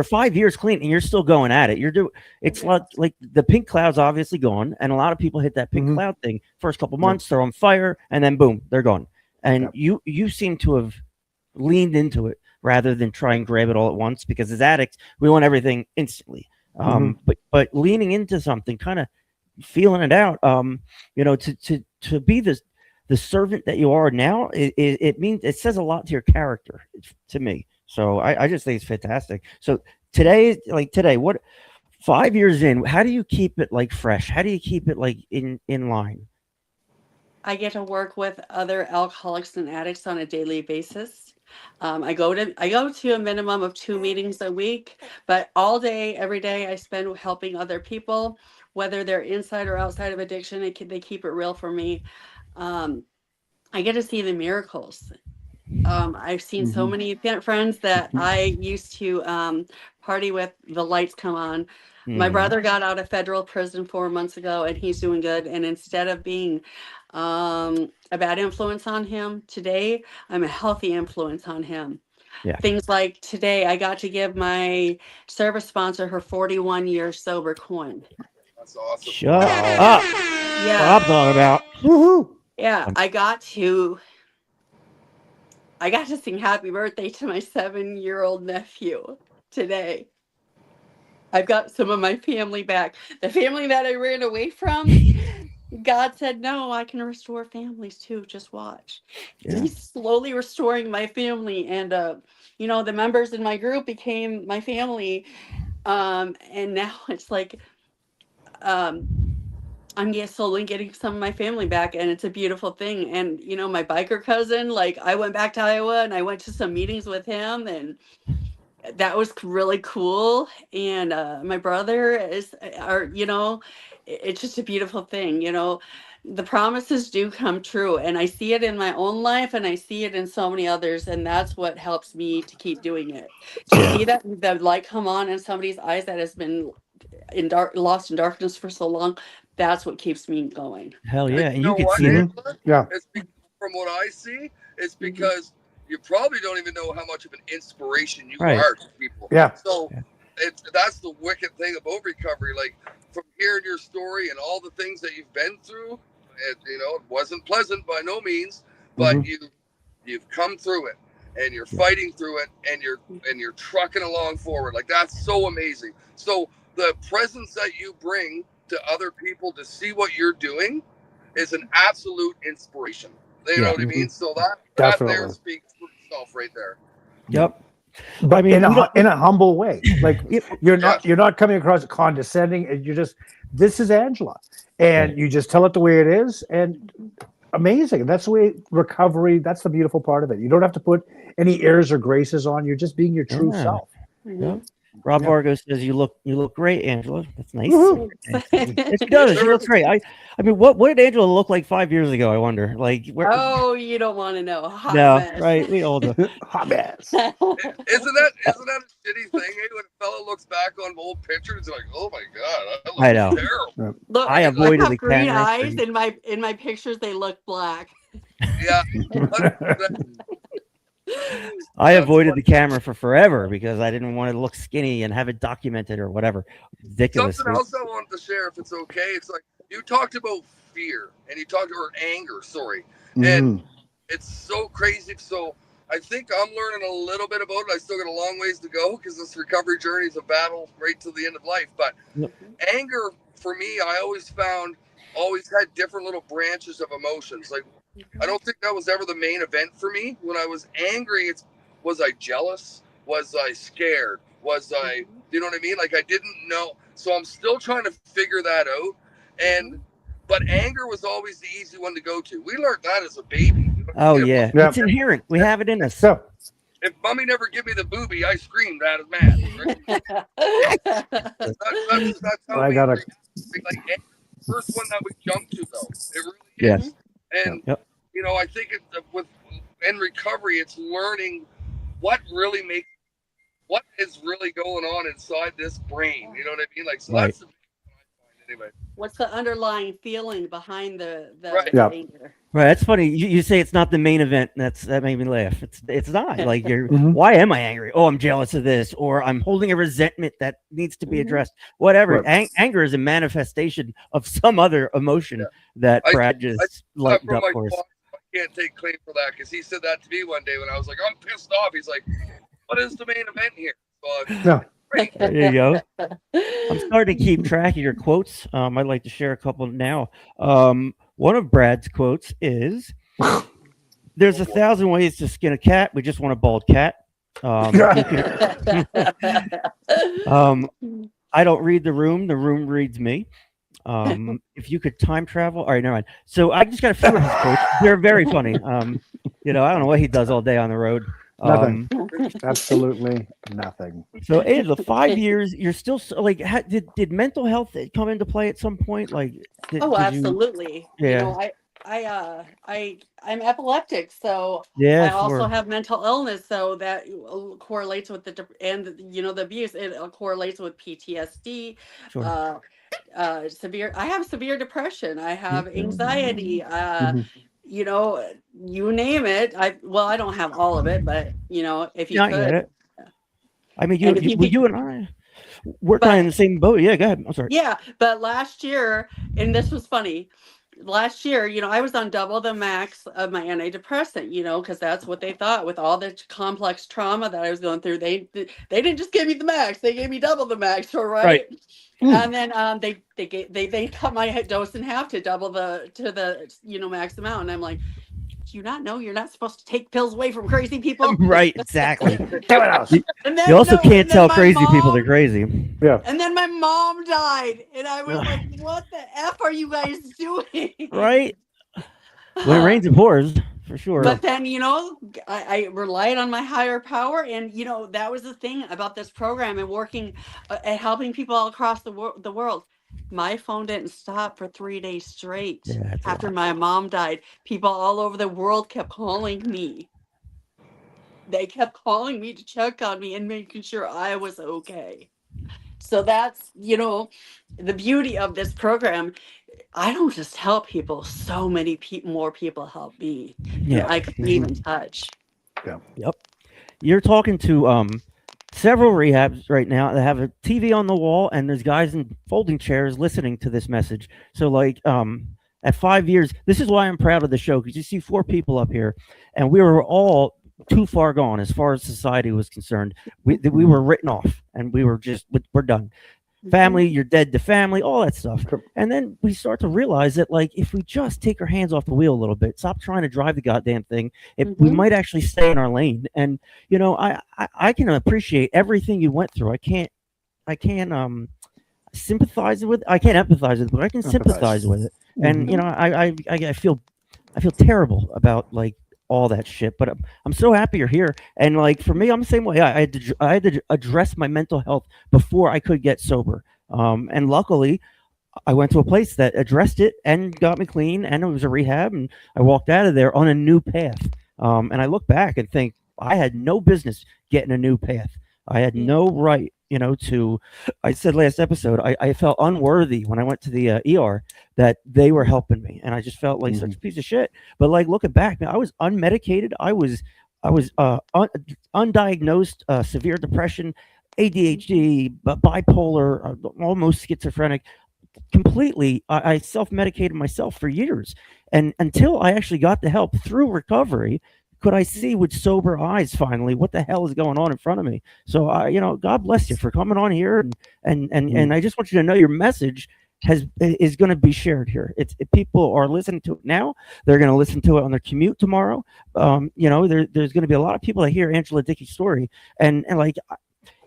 5 years clean, and you're still going at it. You're doing. It's like the pink cloud's obviously gone, and a lot of people hit that pink cloud thing. First couple months, they're on fire, and then boom, they're gone. And you seem to have leaned into it rather than try and grab it all at once, because as addicts, we want everything instantly. But leaning into something, kind of feeling it out, to be the servant that you are now, it means, it says a lot to your character, to me. So I just think it's fantastic. So today, what 5 years in, how do you keep it like fresh? How do you keep it like in line? I get to work with other alcoholics and addicts on a daily basis. I go to a minimum of 2 meetings a week, but all day, every day, I spend helping other people, whether they're inside or outside of addiction. They keep it real for me. I get to see the miracles. I've seen so many friends that I used to party with, the lights come on. My brother got out of federal prison 4 months ago, and he's doing good. And instead of being a bad influence on him, today I'm a healthy influence on him. Yeah. Things like today, I got to give my service sponsor her 41-year sober coin. That's awesome. Shut up. Yeah. What I'm talking about. Woohoo. Yeah, I got to sing happy birthday to my 7-year-old nephew today. I've got some of my family back. The family that I ran away from, God said, no, I can restore families too. Just watch. Yeah. He's slowly restoring my family. And, the members in my group became my family. And now it's like, I'm slowly getting some of my family back, and it's a beautiful thing. And, my biker cousin, like, I went back to Iowa and I went to some meetings with him, and that was really cool. And my brother it's just a beautiful thing. The promises do come true, and I see it in my own life, and I see it in so many others, and that's what helps me to keep doing it. To see that the light come on in somebody's eyes that has been lost in darkness for so long, that's what keeps me going. Hell yeah. And know you can what, see it. Angela? Yeah. From what I see, it's because you probably don't even know how much of an inspiration you Right. are to people. Yeah. So that's the wicked thing about recovery. Like, from hearing your story and all the things that you've been through, it wasn't pleasant by no means, but you've come through it, and you're fighting through it, and you're trucking along forward. Like, that's so amazing. So the presence that you bring to other people to see what you're doing is an absolute inspiration. You know what I mean? So that there speaks for itself right there. Yep. But I mean, in a humble way. Like, you're not coming across condescending, and you're just, this is Angela, and you just tell it the way it is, and amazing. That's the way recovery. That's the beautiful part of it. You don't have to put any airs or graces on. You're just being your true self. Yep. Rob Vargo says you look great, Angela. That's nice. Yes, she does. She looks great. I mean, what did Angela look like 5 years ago? I wonder. Like, oh, you don't want to know. Right? We all do. Hot mess. Isn't that a shitty thing? Hey, when a fella fella looks back on old pictures, like, oh my god, I look I know. terrible. Look, I avoided have the green camera. eyes in my pictures. They look black. Yeah, I That's avoided funny. the camera for forever because I didn't want to look skinny and have it documented or whatever. Ridiculous. Something else I wanted to share, if it's okay. It's like you talked about fear and you talked about anger. Sorry, and it's so crazy. So I think I'm learning a little bit about it. I still got a long ways to go because this recovery journey is a battle right to the end of life. But anger for me, I always found always had different little branches of emotions. Like I don't think that was ever the main event for me. When I was angry, was I jealous? Was I scared? Was I, you know what I mean? Like I didn't know. So I'm still trying to figure that out. But anger was always the easy one to go to. We learned that as a baby. You know what I Oh mean? yeah, Yeah. it's inherent. We have it in us. So, If mommy never give me the booby, I screamed out of mad. Right? That's how I we gotta. like first one that we jumped to though. It really Yes. is. And Yep. you know, I think with in recovery, it's learning what is really going on inside this brain. You know what I mean? Like, so Right. that's the big one I find anyway. What's the underlying feeling behind the Right. Yeah. anger? Right, that's funny. You say it's not the main event. That made me laugh. It's not like you're. Mhm. Why am I angry? Oh, I'm jealous of this, or I'm holding a resentment that needs to be addressed. Whatever. Right. Anger is a manifestation of some other emotion that Brad just lightened From up my for us. father, I can't take claim for that because he said that to me one day when I was like, I'm pissed off. He's like, what is the main event here? So, No. There you go. I'm starting to keep track of your quotes. I'd like to share a couple now. One of Brad's quotes is, "There's 1,000 ways to skin a cat. We just want a bald cat." I don't read the room reads me. If you could time travel, all right, never mind. So I just got a few of his quotes. They're very funny. I don't know what he does all day on the road. Nothing. Absolutely nothing. So in the 5 years, you're still like, did mental health come into play at some point? Like, did you- Absolutely. Yeah. You know, I'm epileptic, so Yeah, I also sure. have mental illness, so that correlates with the abuse. It correlates with PTSD, Sure. severe. I have severe depression. I have anxiety. You know, you name it. I don't have all of it, but you know, if you Yeah, I get could. it. I mean, And if you you and I, we're kind of in the same boat. Yeah, go ahead. I'm sorry. Yeah, but last year, and this was funny. Last year, you know, I was on double the max of my antidepressant, you know, because that's what they thought with all the complex trauma that I was going through. They didn't just give me the max; they gave me double the max, all right? Right. And then they cut my dose in half to double the max amount, and I'm like, do you not know you're not supposed to take pills away from crazy people? Right. Exactly. Someone else. And then, You also no, can't and then tell my crazy people they're mom- crazy. Yeah. And then my mom died, and I was like, "What the f are you guys doing?" Right. When it rains, it pours, for sure. But then, you know, I relied on my higher power, and you know that was the thing about this program and working at helping people all across the world. My phone didn't stop for 3 days straight that's a after lot. my mom died. People all over the world kept calling me. They kept calling me to check on me and making sure I was okay. So that's, you know, the beauty of this program. I don't just help people. So many more people help me. Yeah. I couldn't even touch. Yep. You're talking to several rehabs right now that have a TV on the wall, and there's guys in folding chairs listening to this message. So like at 5 years, this is why I'm proud of the show, because you see 4 people up here, and we were all too far gone as far as society was concerned. We were written off, and we were just, we're done. Family, you're dead to family, all that stuff. And then we start to realize that, like, if we just take our hands off the wheel a little bit, stop trying to drive the goddamn thing, we might actually stay in our lane. And you know, I can appreciate everything you went through. I can't sympathize with. I can't empathize with it, but I can sympathize with it. And you know, I feel terrible about like all that shit, but I'm so happy you're here. And like for me, I'm the same way. I had to address my mental health before I could get sober. And luckily, I went to a place that addressed it and got me clean, and it was a rehab, and I walked out of there on a new path. And I look back and think I had no business getting a new path. I had no right, I said last episode, I felt unworthy when I went to the ER that they were helping me, and I just felt like such a piece of shit. But like looking back, man, I was unmedicated. I was undiagnosed severe depression, ADHD, bipolar, almost schizophrenic. Completely, I self-medicated myself for years, and until I actually got the help through recovery, could I see with sober eyes finally what the hell is going on in front of me. So God bless you for coming on here, and I just want you to know your message is going to be shared here. People are listening to it now. They're going to listen to it on their commute tomorrow. There's going to be a lot of people that hear Angela Dickey's story, and like,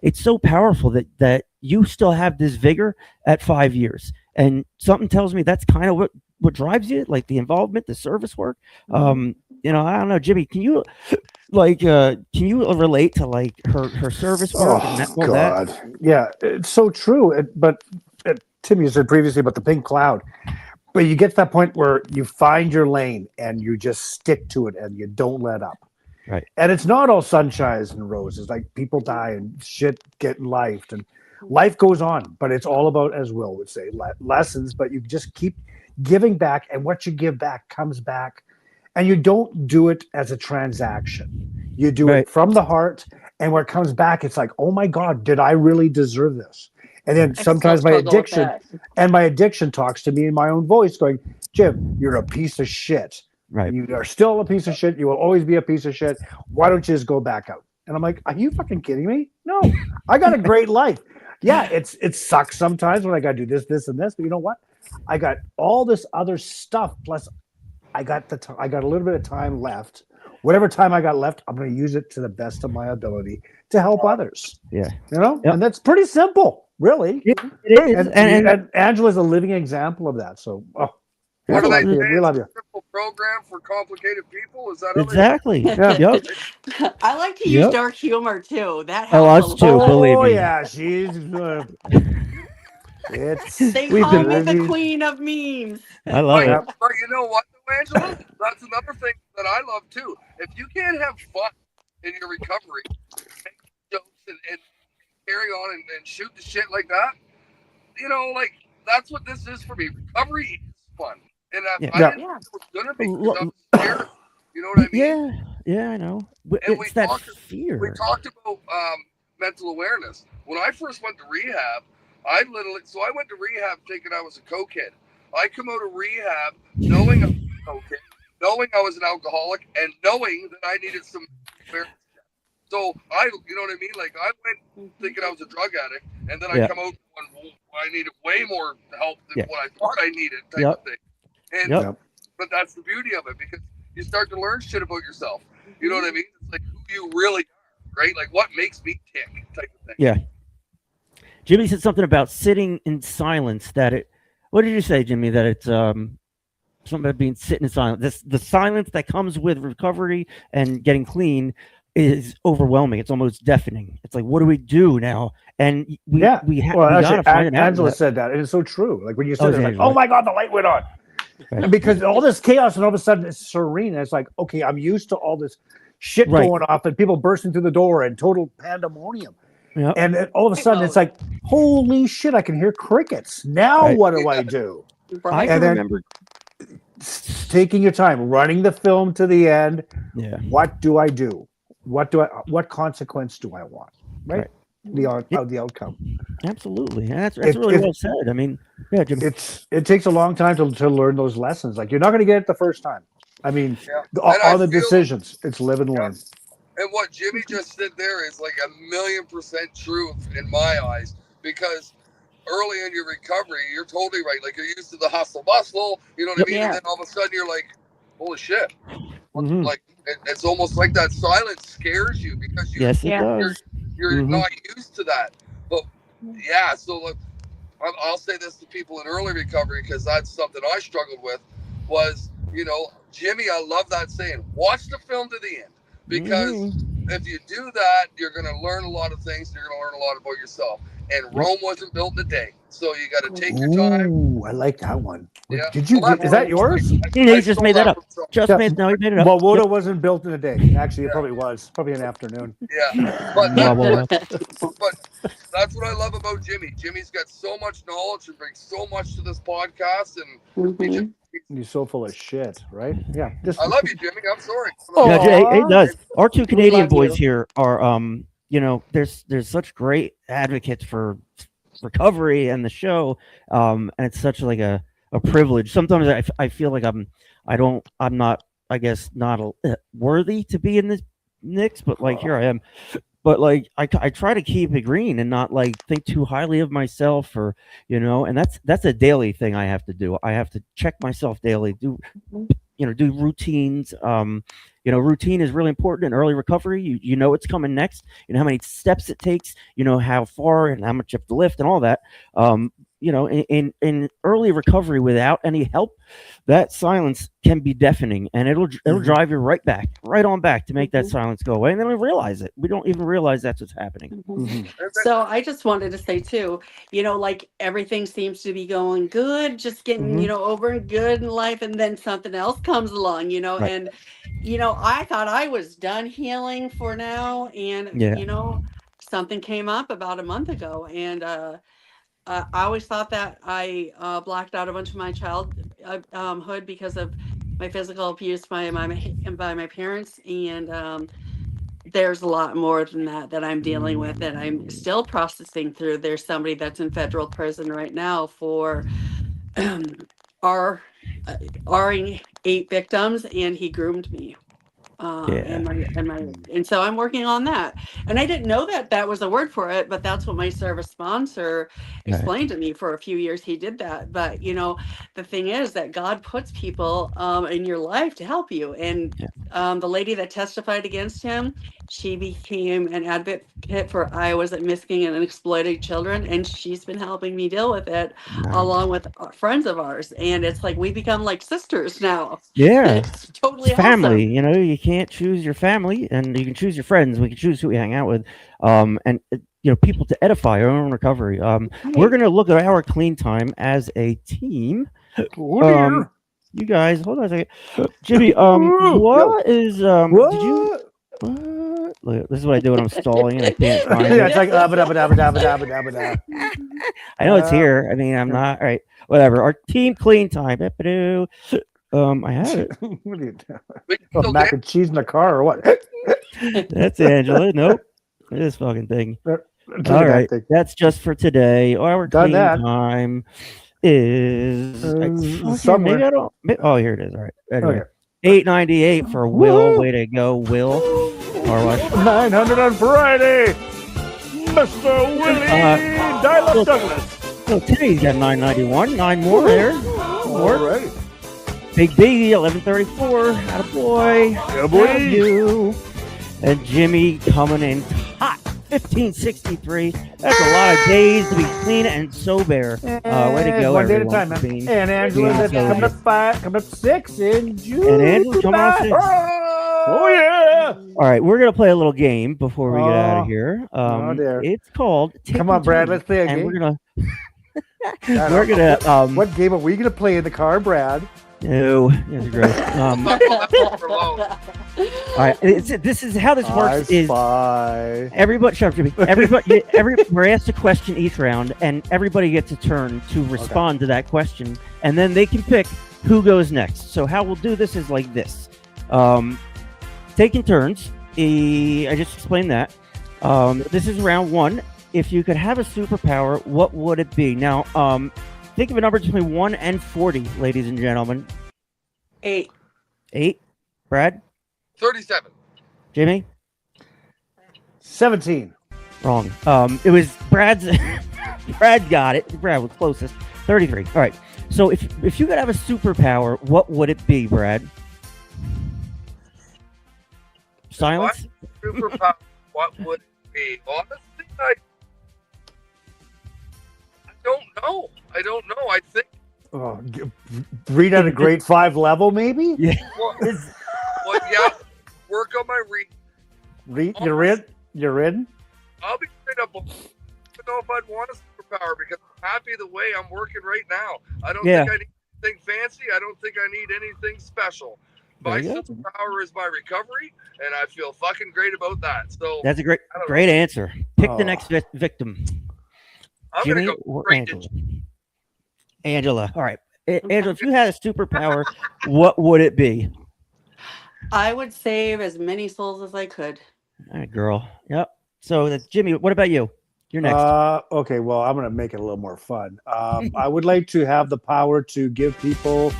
it's so powerful that you still have this vigor at 5 years, and something tells me that's kind of what drives you, like the involvement, the service work. I don't know, Jimmy, can you relate to like her service work? Oh God, yeah, it's so true. But Tim, you said previously about the pink cloud, but you get to that point where you find your lane and you just stick to it and you don't let up. Right. And it's not all sunshines and roses. Like, people die and shit getting lifed, and life goes on. But it's all about, as Will would say, lessons. But you just keep giving back, and what you give back comes back. And you don't do it as a transaction. You do it from the heart, and where it comes back, it's like, oh my God, did I really deserve this? And then sometimes my addiction talks to me in my own voice, going, Jim, you're a piece of shit. Right. You are still a piece of shit. You will always be a piece of shit. Why don't you just go back out? And I'm like, are you fucking kidding me? No, I got a great life. Yeah, it sucks sometimes when I got to do this, and this. But you know what? I got all this other stuff. Plus, I got a little bit of time left. Whatever time I got left, I'm going to use it to the best of my ability to help others. Yeah. And that's pretty simple, really. It is. And Angela's a living example of that. So, what do they say? We love you. Simple program for complicated people. Is that exactly? Yeah. Yep. I like to use dark humor too. That helps. Us too. Believe me. Oh yeah, she's. They call me the queen of memes. I love it. But you know what, Angela? That's another thing that I love too. If you can't have fun in your recovery, make jokes and carry on and shoot the shit like that, that's what this is for me. Recovery is fun. And I didn't think it was gonna be, because I'm scared. You know what I mean? Yeah, I know. It's that fear. We talked about mental awareness. When I first went to rehab, I went to rehab thinking I was a cokehead. I come out of rehab knowing I was a cokehead, knowing I was an alcoholic, and knowing that I needed some awareness. So you know what I mean? Like, I went thinking I was a drug addict, and then I come out and I needed way more help than what I thought I needed, type of thing. And but that's the beauty of it, because you start to learn shit about yourself. You know what I mean? It's like who you really are, right? Like, what makes me tick, type of thing. Yeah. Jimmy said something about sitting in silence. What did you say, Jimmy? That it's something about being sitting in silence. The silence that comes with recovery and getting clean is overwhelming. It's almost deafening. It's like, what do we do now? And we gotta find an Angela said that, and it's so true. Like, when you said it, like, Angela. oh my God, the light went on. Right. And because all this chaos, and all of a sudden it's serene. And it's like, okay, I'm used to all this shit going off and people bursting through the door and total pandemonium. Yep. And then all of a sudden it's like, holy shit, I can hear crickets. Now what do I do? I can remember taking your time, running the film to the end. Yeah. What do I do? What consequence do I want? Right? The outcome. Absolutely. And that's really well said. I mean, yeah, Jim. It takes a long time to learn those lessons. Like, you're not going to get it the first time. I mean, all the decisions, it's live and learn. And what Jimmy just said there is like 1,000,000% true in my eyes, because early in your recovery, you're totally right. Like, you're used to the hustle bustle, you know what I mean? And then all of a sudden you're like, holy shit. Like, it's almost like that silence scares you, because you're not used to that. But so look, I'll say this to people in early recovery, because that's something I struggled with, was, Jimmy, I love that saying, watch the film to the end. Because if you do that, you're going to learn a lot of things. You're going to learn a lot about yourself. And Rome wasn't built in a day, so you got to take your time. Ooh, I like that one. Yeah. Did you? Is that yours? He just made that up. He made it up. Well, Woda wasn't built in a day. Actually, it probably was. Probably an afternoon. Yeah, but that's that's what I love about Jimmy. Jimmy's got so much knowledge and brings so much to this podcast, and he's so full of shit, right? Yeah. I love you, Jimmy. I'm sorry. Yeah, it does. Our two Canadian love boys you. here are, there's such great advocates for recovery and the show, and it's such like a privilege. Sometimes I feel like I'm not, I guess, not worthy to be in this mix, but like here I am. But like I try to keep it green and not like think too highly of myself, or and that's a daily thing I have to do. I have to check myself daily, do routines. Routine is really important in early recovery. You know what's coming next, how many steps it takes, how far and how much you have to lift and all that. In early recovery without any help, that silence can be deafening, and it'll drive you right on back to make that silence go away, and then we realize it. We don't even realize that's what's happening. So I just wanted to say too, like everything seems to be going good, just getting, over and good in life, and then something else comes along, Right. and I thought I was done healing for now, and something came up about a month ago, and I always thought that I blacked out a bunch of my childhood because of my physical abuse by my parents, and there's a lot more than that I'm dealing with, that I'm still processing through. There's somebody that's in federal prison right now for our 8 victims, and he groomed me. And so I'm working on that, and I didn't know that was a word for it, but that's what my service sponsor explained to me. For a few years he did that, but the thing is that God puts people in your life to help you, and the lady that testified against him, she became an advocate for Iowa's missing and exploited children, and she's been helping me deal with it along with friends of ours, and it's like we become like sisters now. It's totally family. awesome. You can't choose your family, and you can choose your friends. We can choose who we hang out with, and people to edify our own recovery. We're going to look at our clean time as a team. You guys, hold on a second. Jimmy, what is What? did you look, this is what I do when I'm stalling and I can't find Yeah, it. it's like I know it's here. I mean, I'm not all right. Whatever. Our team clean time. I had it. What are you doing? Mac and cheese in the car or what? That's Angela. Nope. This fucking thing. All right. That's just for today. Our clean time is somewhere. Maybe I don't. Here it is. All right. Anyway, $8.98 for Will. Way to go, Will. Car wash. 900 on Friday. Mr. Willie Dial-Up Douglas. So today's got $9.91. 9 more there. More. All right. Big B, 1134. Attaboy. Yeah, boy. You. And Jimmy coming in hot, 1563. That's a lot of days to be clean and sober. Way to go, one day at a everyone. time, man. And Angela's coming up 6 in June. And Angela's coming up 6. Oh, yeah. All right, we're going to play a little game before we get out of here. Dear. It's called Come on, Brad, let's play a game. We're going to... what game are we going to play in the car, Brad? No, that's great. All right, this is how this works. Everybody, shut up, Jimmy. We're asked a question each round, and everybody gets a turn to respond to that question, and then they can pick who goes next. So how we'll do this is like this: taking turns. I just explained that. This is round 1. If you could have a superpower, what would it be? Now, think of a number between 1 and 40, ladies and gentlemen. 8. 8. Brad? 37. Jimmy? 17. Wrong. It was Brad's. Brad got it. Brad was closest. 33. All right. So if you could have a superpower, what would it be, Brad? Silence? Superpower, what would it be? Honestly, I don't know. I think. Read at a grade 5 level, maybe? Yeah. Well, yeah. Work on my read. You're in? I'll be straight up. I don't know if I'd want a superpower because I'm happy the way I'm working right now. I don't think I need anything fancy. I don't think I need anything special. My superpower is my recovery, and I feel fucking great about that. So that's a great answer. Pick the next victim. I'm Jimmy gonna go or straight Angela? to Angela. All right. Angela, if you had a superpower, what would it be? I would save as many souls as I could. All right, girl. Yep. So that's Jimmy. What about you? You're next. Okay, well, I'm going to make it a little more fun. I would like to have the power to give people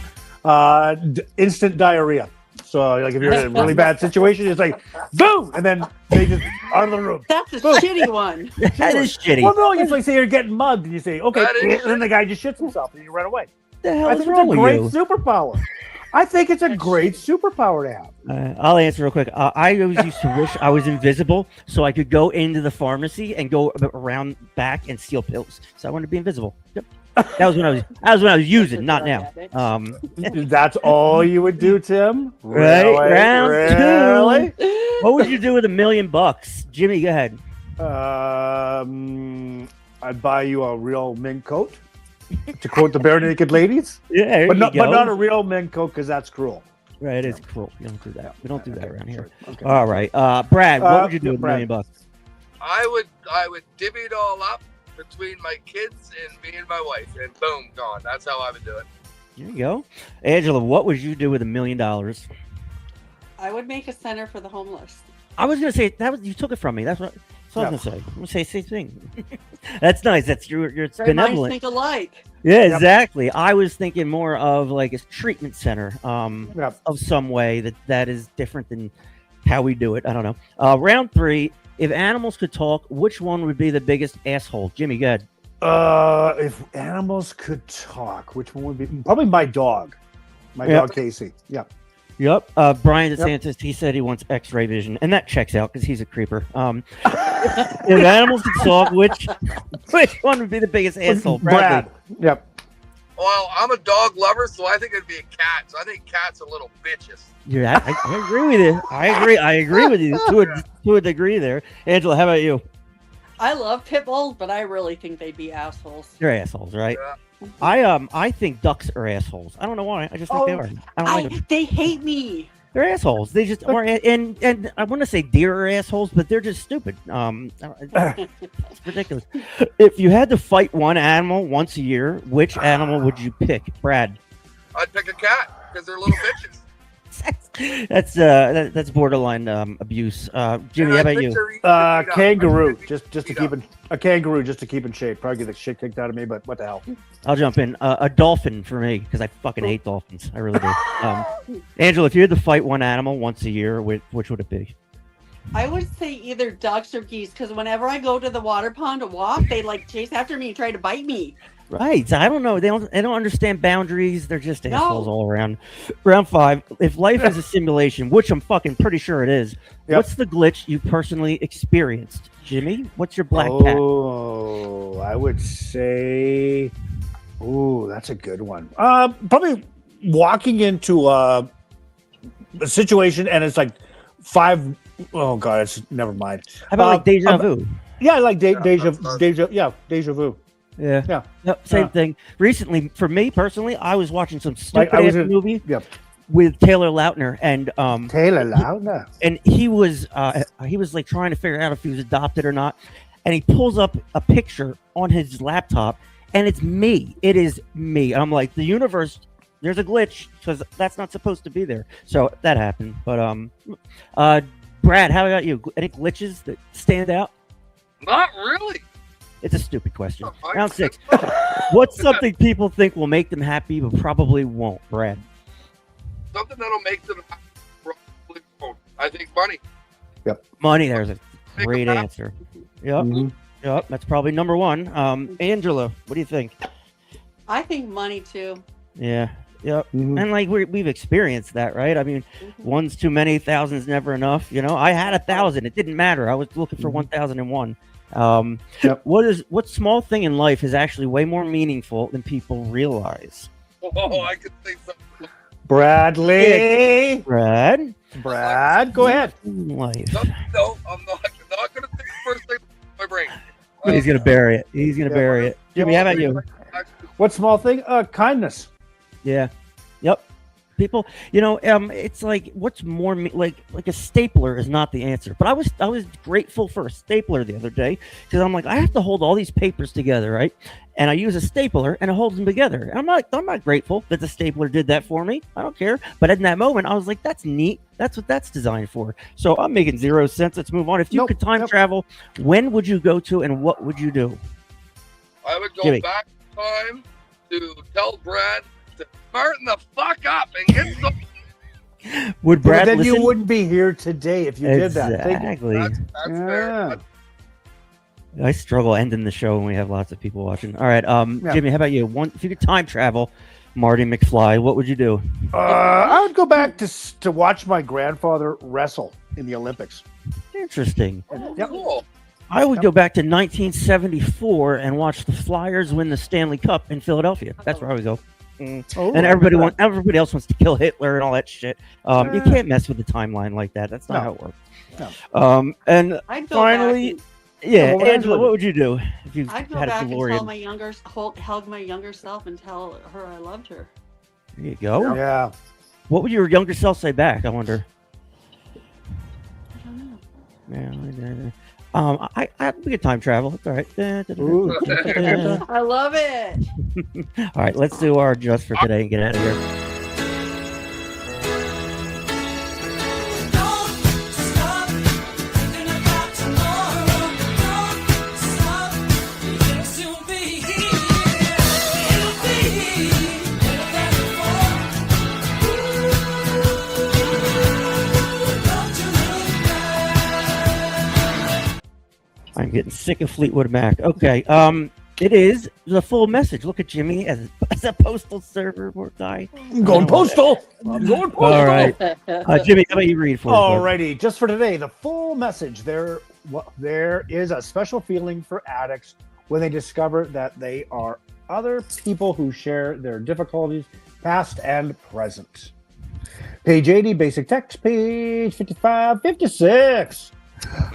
instant diarrhea. So, like, if you're in a really bad situation, it's like, boom, and then they just out of the room. That's a shitty one. That is shitty. Well, no, it's like, say you're getting mugged, and you say, okay, That is and then the guy just shits himself, and you run away. What the hell I is think it's wrong a with great you? superpower. I think it's a great superpower to have. I'll answer real quick. I always used to wish I was invisible so I could go into the pharmacy and go around back and steal pills. So I wanted to be invisible. Yep. That was when I was using, not now. That's all you would do, Tim? Right, Really? round Really? two. What would you do with $1 million? Jimmy, go ahead. I'd buy you a real mink coat, to quote the Bare Naked Ladies. Yeah, there but you go. not a real mink coat, because that's cruel. Right, it is cruel. We don't do that. We don't do that around here. Okay. All right, Brad, what would you do with $1 million? I would divvy it all up between my kids and me and my wife, and boom, gone. That's how I would do it. There you go. Angela, what would you do with $1 million? I would make a center for the homeless. I was gonna say you took it from me. That's what I was gonna say. I'm gonna say the same thing. That's nice. That's you're Minds benevolent. think alike. Yeah, exactly. I was thinking more of like a treatment center, of some way that is different than how we do it. I don't know. Round 3. If animals could talk, which one would be the biggest asshole? Jimmy, go ahead. If animals could talk, which one would be? Probably my dog. My dog, Casey. Yeah. Yep. Brian DeSantis, he said he wants X-ray vision, and that checks out because he's a creeper. If animals could talk, which one would be the biggest asshole? Brad. Yep. Well, I'm a dog lover, so I think it'd be a cat. So I think cats are little bitches. Yeah, I agree with you. I agree with you to a degree there. Angela, how about you? I love pit bulls, but I really think they'd be assholes. They're assholes, right? Yeah. I think ducks are assholes. I don't know why. I just think they are. I don't like them. They hate me. They're assholes. They just are, and I want to say deer are assholes, but they're just stupid. It's ridiculous. If you had to fight one animal once a year, which animal would you pick, Brad? I'd pick a cat because they're little bitches. That's borderline abuse. Jimmy, how about you? Kangaroo, just to keep in shape. Probably get the shit kicked out of me, but what the hell? I'll jump in. A dolphin for me because I fucking hate dolphins. I really do. Angela, if you had to fight one animal once a year, which would it be? I would say either ducks or geese because whenever I go to the water pond to walk, they like chase after me and try to bite me. Right. I don't know. They don't understand boundaries. They're just assholes all around. Round 5. If life is a simulation, which I'm fucking pretty sure it is, what's the glitch you personally experienced? Jimmy, what's your black cat? Oh, I would say, that's a good one. Probably walking into a situation and it's like 5. Oh God, it's never mind. How about like deja vu? Yeah, I like deja vu. Yeah. Yep, same thing. Recently, for me personally, I was watching some stupid movie with Taylor Lautner, and and he was like trying to figure out if he was adopted or not, and he pulls up a picture on his laptop, and it's me. It is me. I'm like, the universe. There's a glitch because that's not supposed to be there. So that happened. But Brad, how about you? Any glitches that stand out? Not really. It's a stupid question. Round 6. What's something people think will make them happy but probably won't, Brad? Something that'll make them happy probably won't. I think money. Yep. Money, there's a great answer. Yep. Mm-hmm. Yep, that's probably number 1. Angela, what do you think? I think money too. Yeah. Yep. Mm-hmm. And like we've experienced that, right? I mean, one's too many, thousand's never enough. You know, I had 1,000. It didn't matter. I was looking for 1,001. What small thing in life is actually way more meaningful than people realize? Oh, I could say something. Bradley. Brad, go ahead. Life. No, I'm not going to think the first thing in my brain. He's going to bury it. Bury it. Jimmy, how about you? What small thing? Kindness. Yeah. Yep. people, it's like what's more like a stapler is not the answer. But I was grateful for a stapler the other day because I'm like I have to hold all these papers together, right? And I use a stapler and it holds them together. And I'm not grateful that the stapler did that for me. I don't care. But in that moment, I was like, that's neat. That's what that's designed for. So I'm making 0 cents. Let's move on. If you could time travel, when would you go to and what would you do? I would go Jimmy. back in time to tell Brad to smarten the fuck up and get some. Would Brad then listen? you wouldn't be here today if you did that. Exactly. That's fair. I struggle ending the show when we have lots of people watching. All right, Jimmy, how about you? If you could time travel, Marty McFly, what would you do? I would go back to watch my grandfather wrestle in the Olympics. Interesting. Cool. I would go back to 1974 and watch the Flyers win the Stanley Cup in Philadelphia. That's where I would go. And everybody else wants to kill Hitler and all that shit. You can't mess with the timeline like that. That's not how it works. No. And I'd go finally, back Angela, what would you do if you I'd go had a back and DeLorean? hug my younger self and tell her I loved her. There you go. Yeah. What would your younger self say back? I wonder. I don't know. Yeah. We could time travel. It's all right. I love it. All right, let's do our just for today and get out of here. I'm getting sick of Fleetwood Mac. Okay, it is the full message. Look at Jimmy as a postal server guy. I'm going postal. I'm going postal. All right, Jimmy, how about you read for us? Alrighty, just for today, the full message. There is a special feeling for addicts when they discover that they are other people who share their difficulties, past and present. Page 80, basic text, page 55, 56.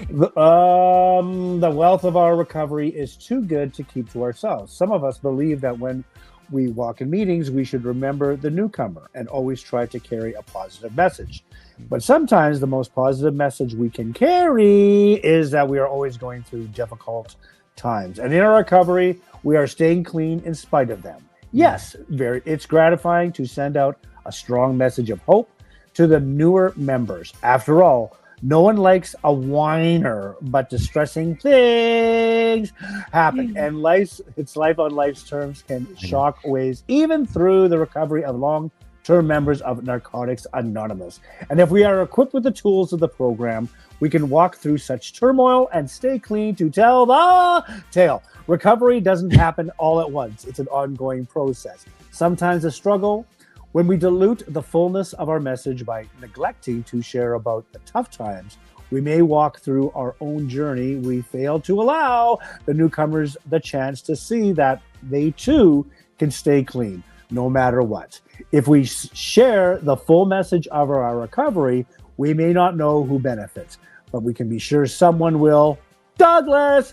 The wealth of our recovery is too good to keep to ourselves. Some of us believe that when we walk in meetings, we should remember the newcomer and always try to carry a positive message. But sometimes the most positive message we can carry is that we are always going through difficult times. And in our recovery, we are staying clean in spite of them. Yes, it's gratifying to send out a strong message of hope to the newer members. After all, no one likes a whiner, but distressing things happen. And life on life's terms can shock ways, even through the recovery of long-term members of Narcotics Anonymous. And if we are equipped with the tools of the program, we can walk through such turmoil and stay clean to tell the tale. Recovery doesn't happen all at once. It's an ongoing process. Sometimes a struggle. When we dilute the fullness of our message by neglecting to share about the tough times, we may walk through our own journey. We fail to allow the newcomers the chance to see that they too can stay clean, no matter what. If we share the full message of our recovery, we may not know who benefits, but we can be sure someone will. Douglas!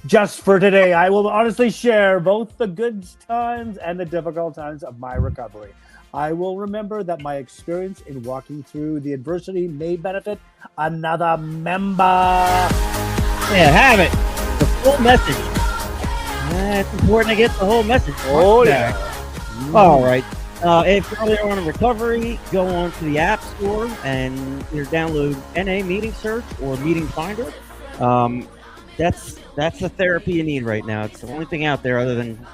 Just for today, I will honestly share both the good times and the difficult times of my recovery. I will remember that my experience in walking through the adversity may benefit another member. Yeah, have it. The full message. It's important to get the whole message. Oh, yeah. All right. If you're earlier on in recovery, go on to the App Store and either download NA Meeting Search or Meeting Finder. That's the therapy you need right now. It's the only thing out there other than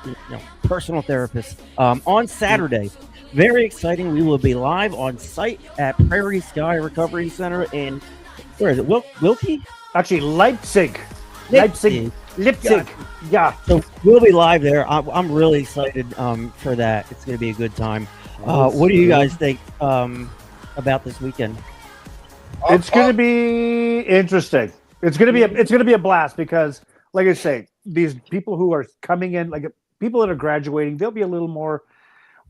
personal therapists. On Saturday, very exciting, we will be live on site at Prairie Sky Recovery Center in, where is it, Wilkie? Actually, Leipzig. Leipzig. Yeah. So we'll be live there. I'm really excited for that. It's going to be a good time. What do you guys think about this weekend? It's going to be interesting. It's going to be a blast because, like I say, these people who are coming in, like people that are graduating, they'll be a little more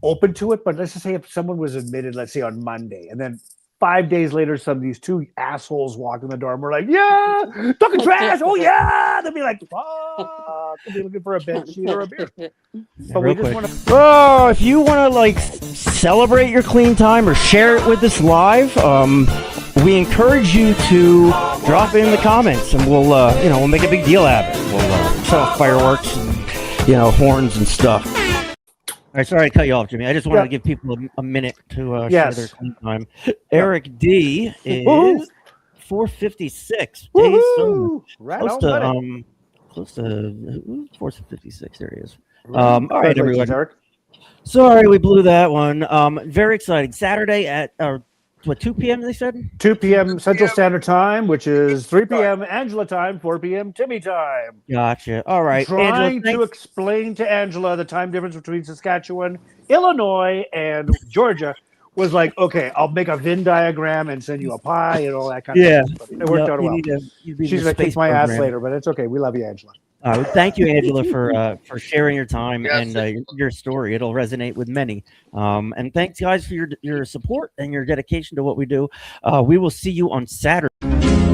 open to it. But let's just say if someone was admitted, let's say on Monday, and then 5 days later, these two assholes walk in the door and we're like, yeah, talking trash. Oh, yeah. They'll be like, fuck. They'll be looking for a bed sheet or a beer. But we just want to. Oh, if you want to like celebrate your clean time or share it with us live, we encourage you to drop it in the comments, and we'll make a big deal out of it. We'll set off fireworks and horns and stuff. All right, sorry to cut you off, Jimmy. I just wanted to give people a minute to share their clean time. Eric D is 456. Days so right close on, close to 456. There he is. All right, everyone. Eric. Sorry, we blew that one. Very exciting. Saturday at 2 p.m. they said? 2 p.m. Central Standard Time, which is 3 p.m. Angela time, 4 p.m. Timmy time. Gotcha. All right. Trying to explain to Angela the time difference between Saskatchewan, Illinois, and Georgia was like, okay, I'll make a Venn diagram and send you a pie and all that kind of stuff. But it worked out well. She's going to kick my ass later, but it's okay. We love you, Angela. Thank you, Angela, for sharing your time and your story. It'll resonate with many. And thanks, guys, for your support and your dedication to what we do. We will see you on Saturday.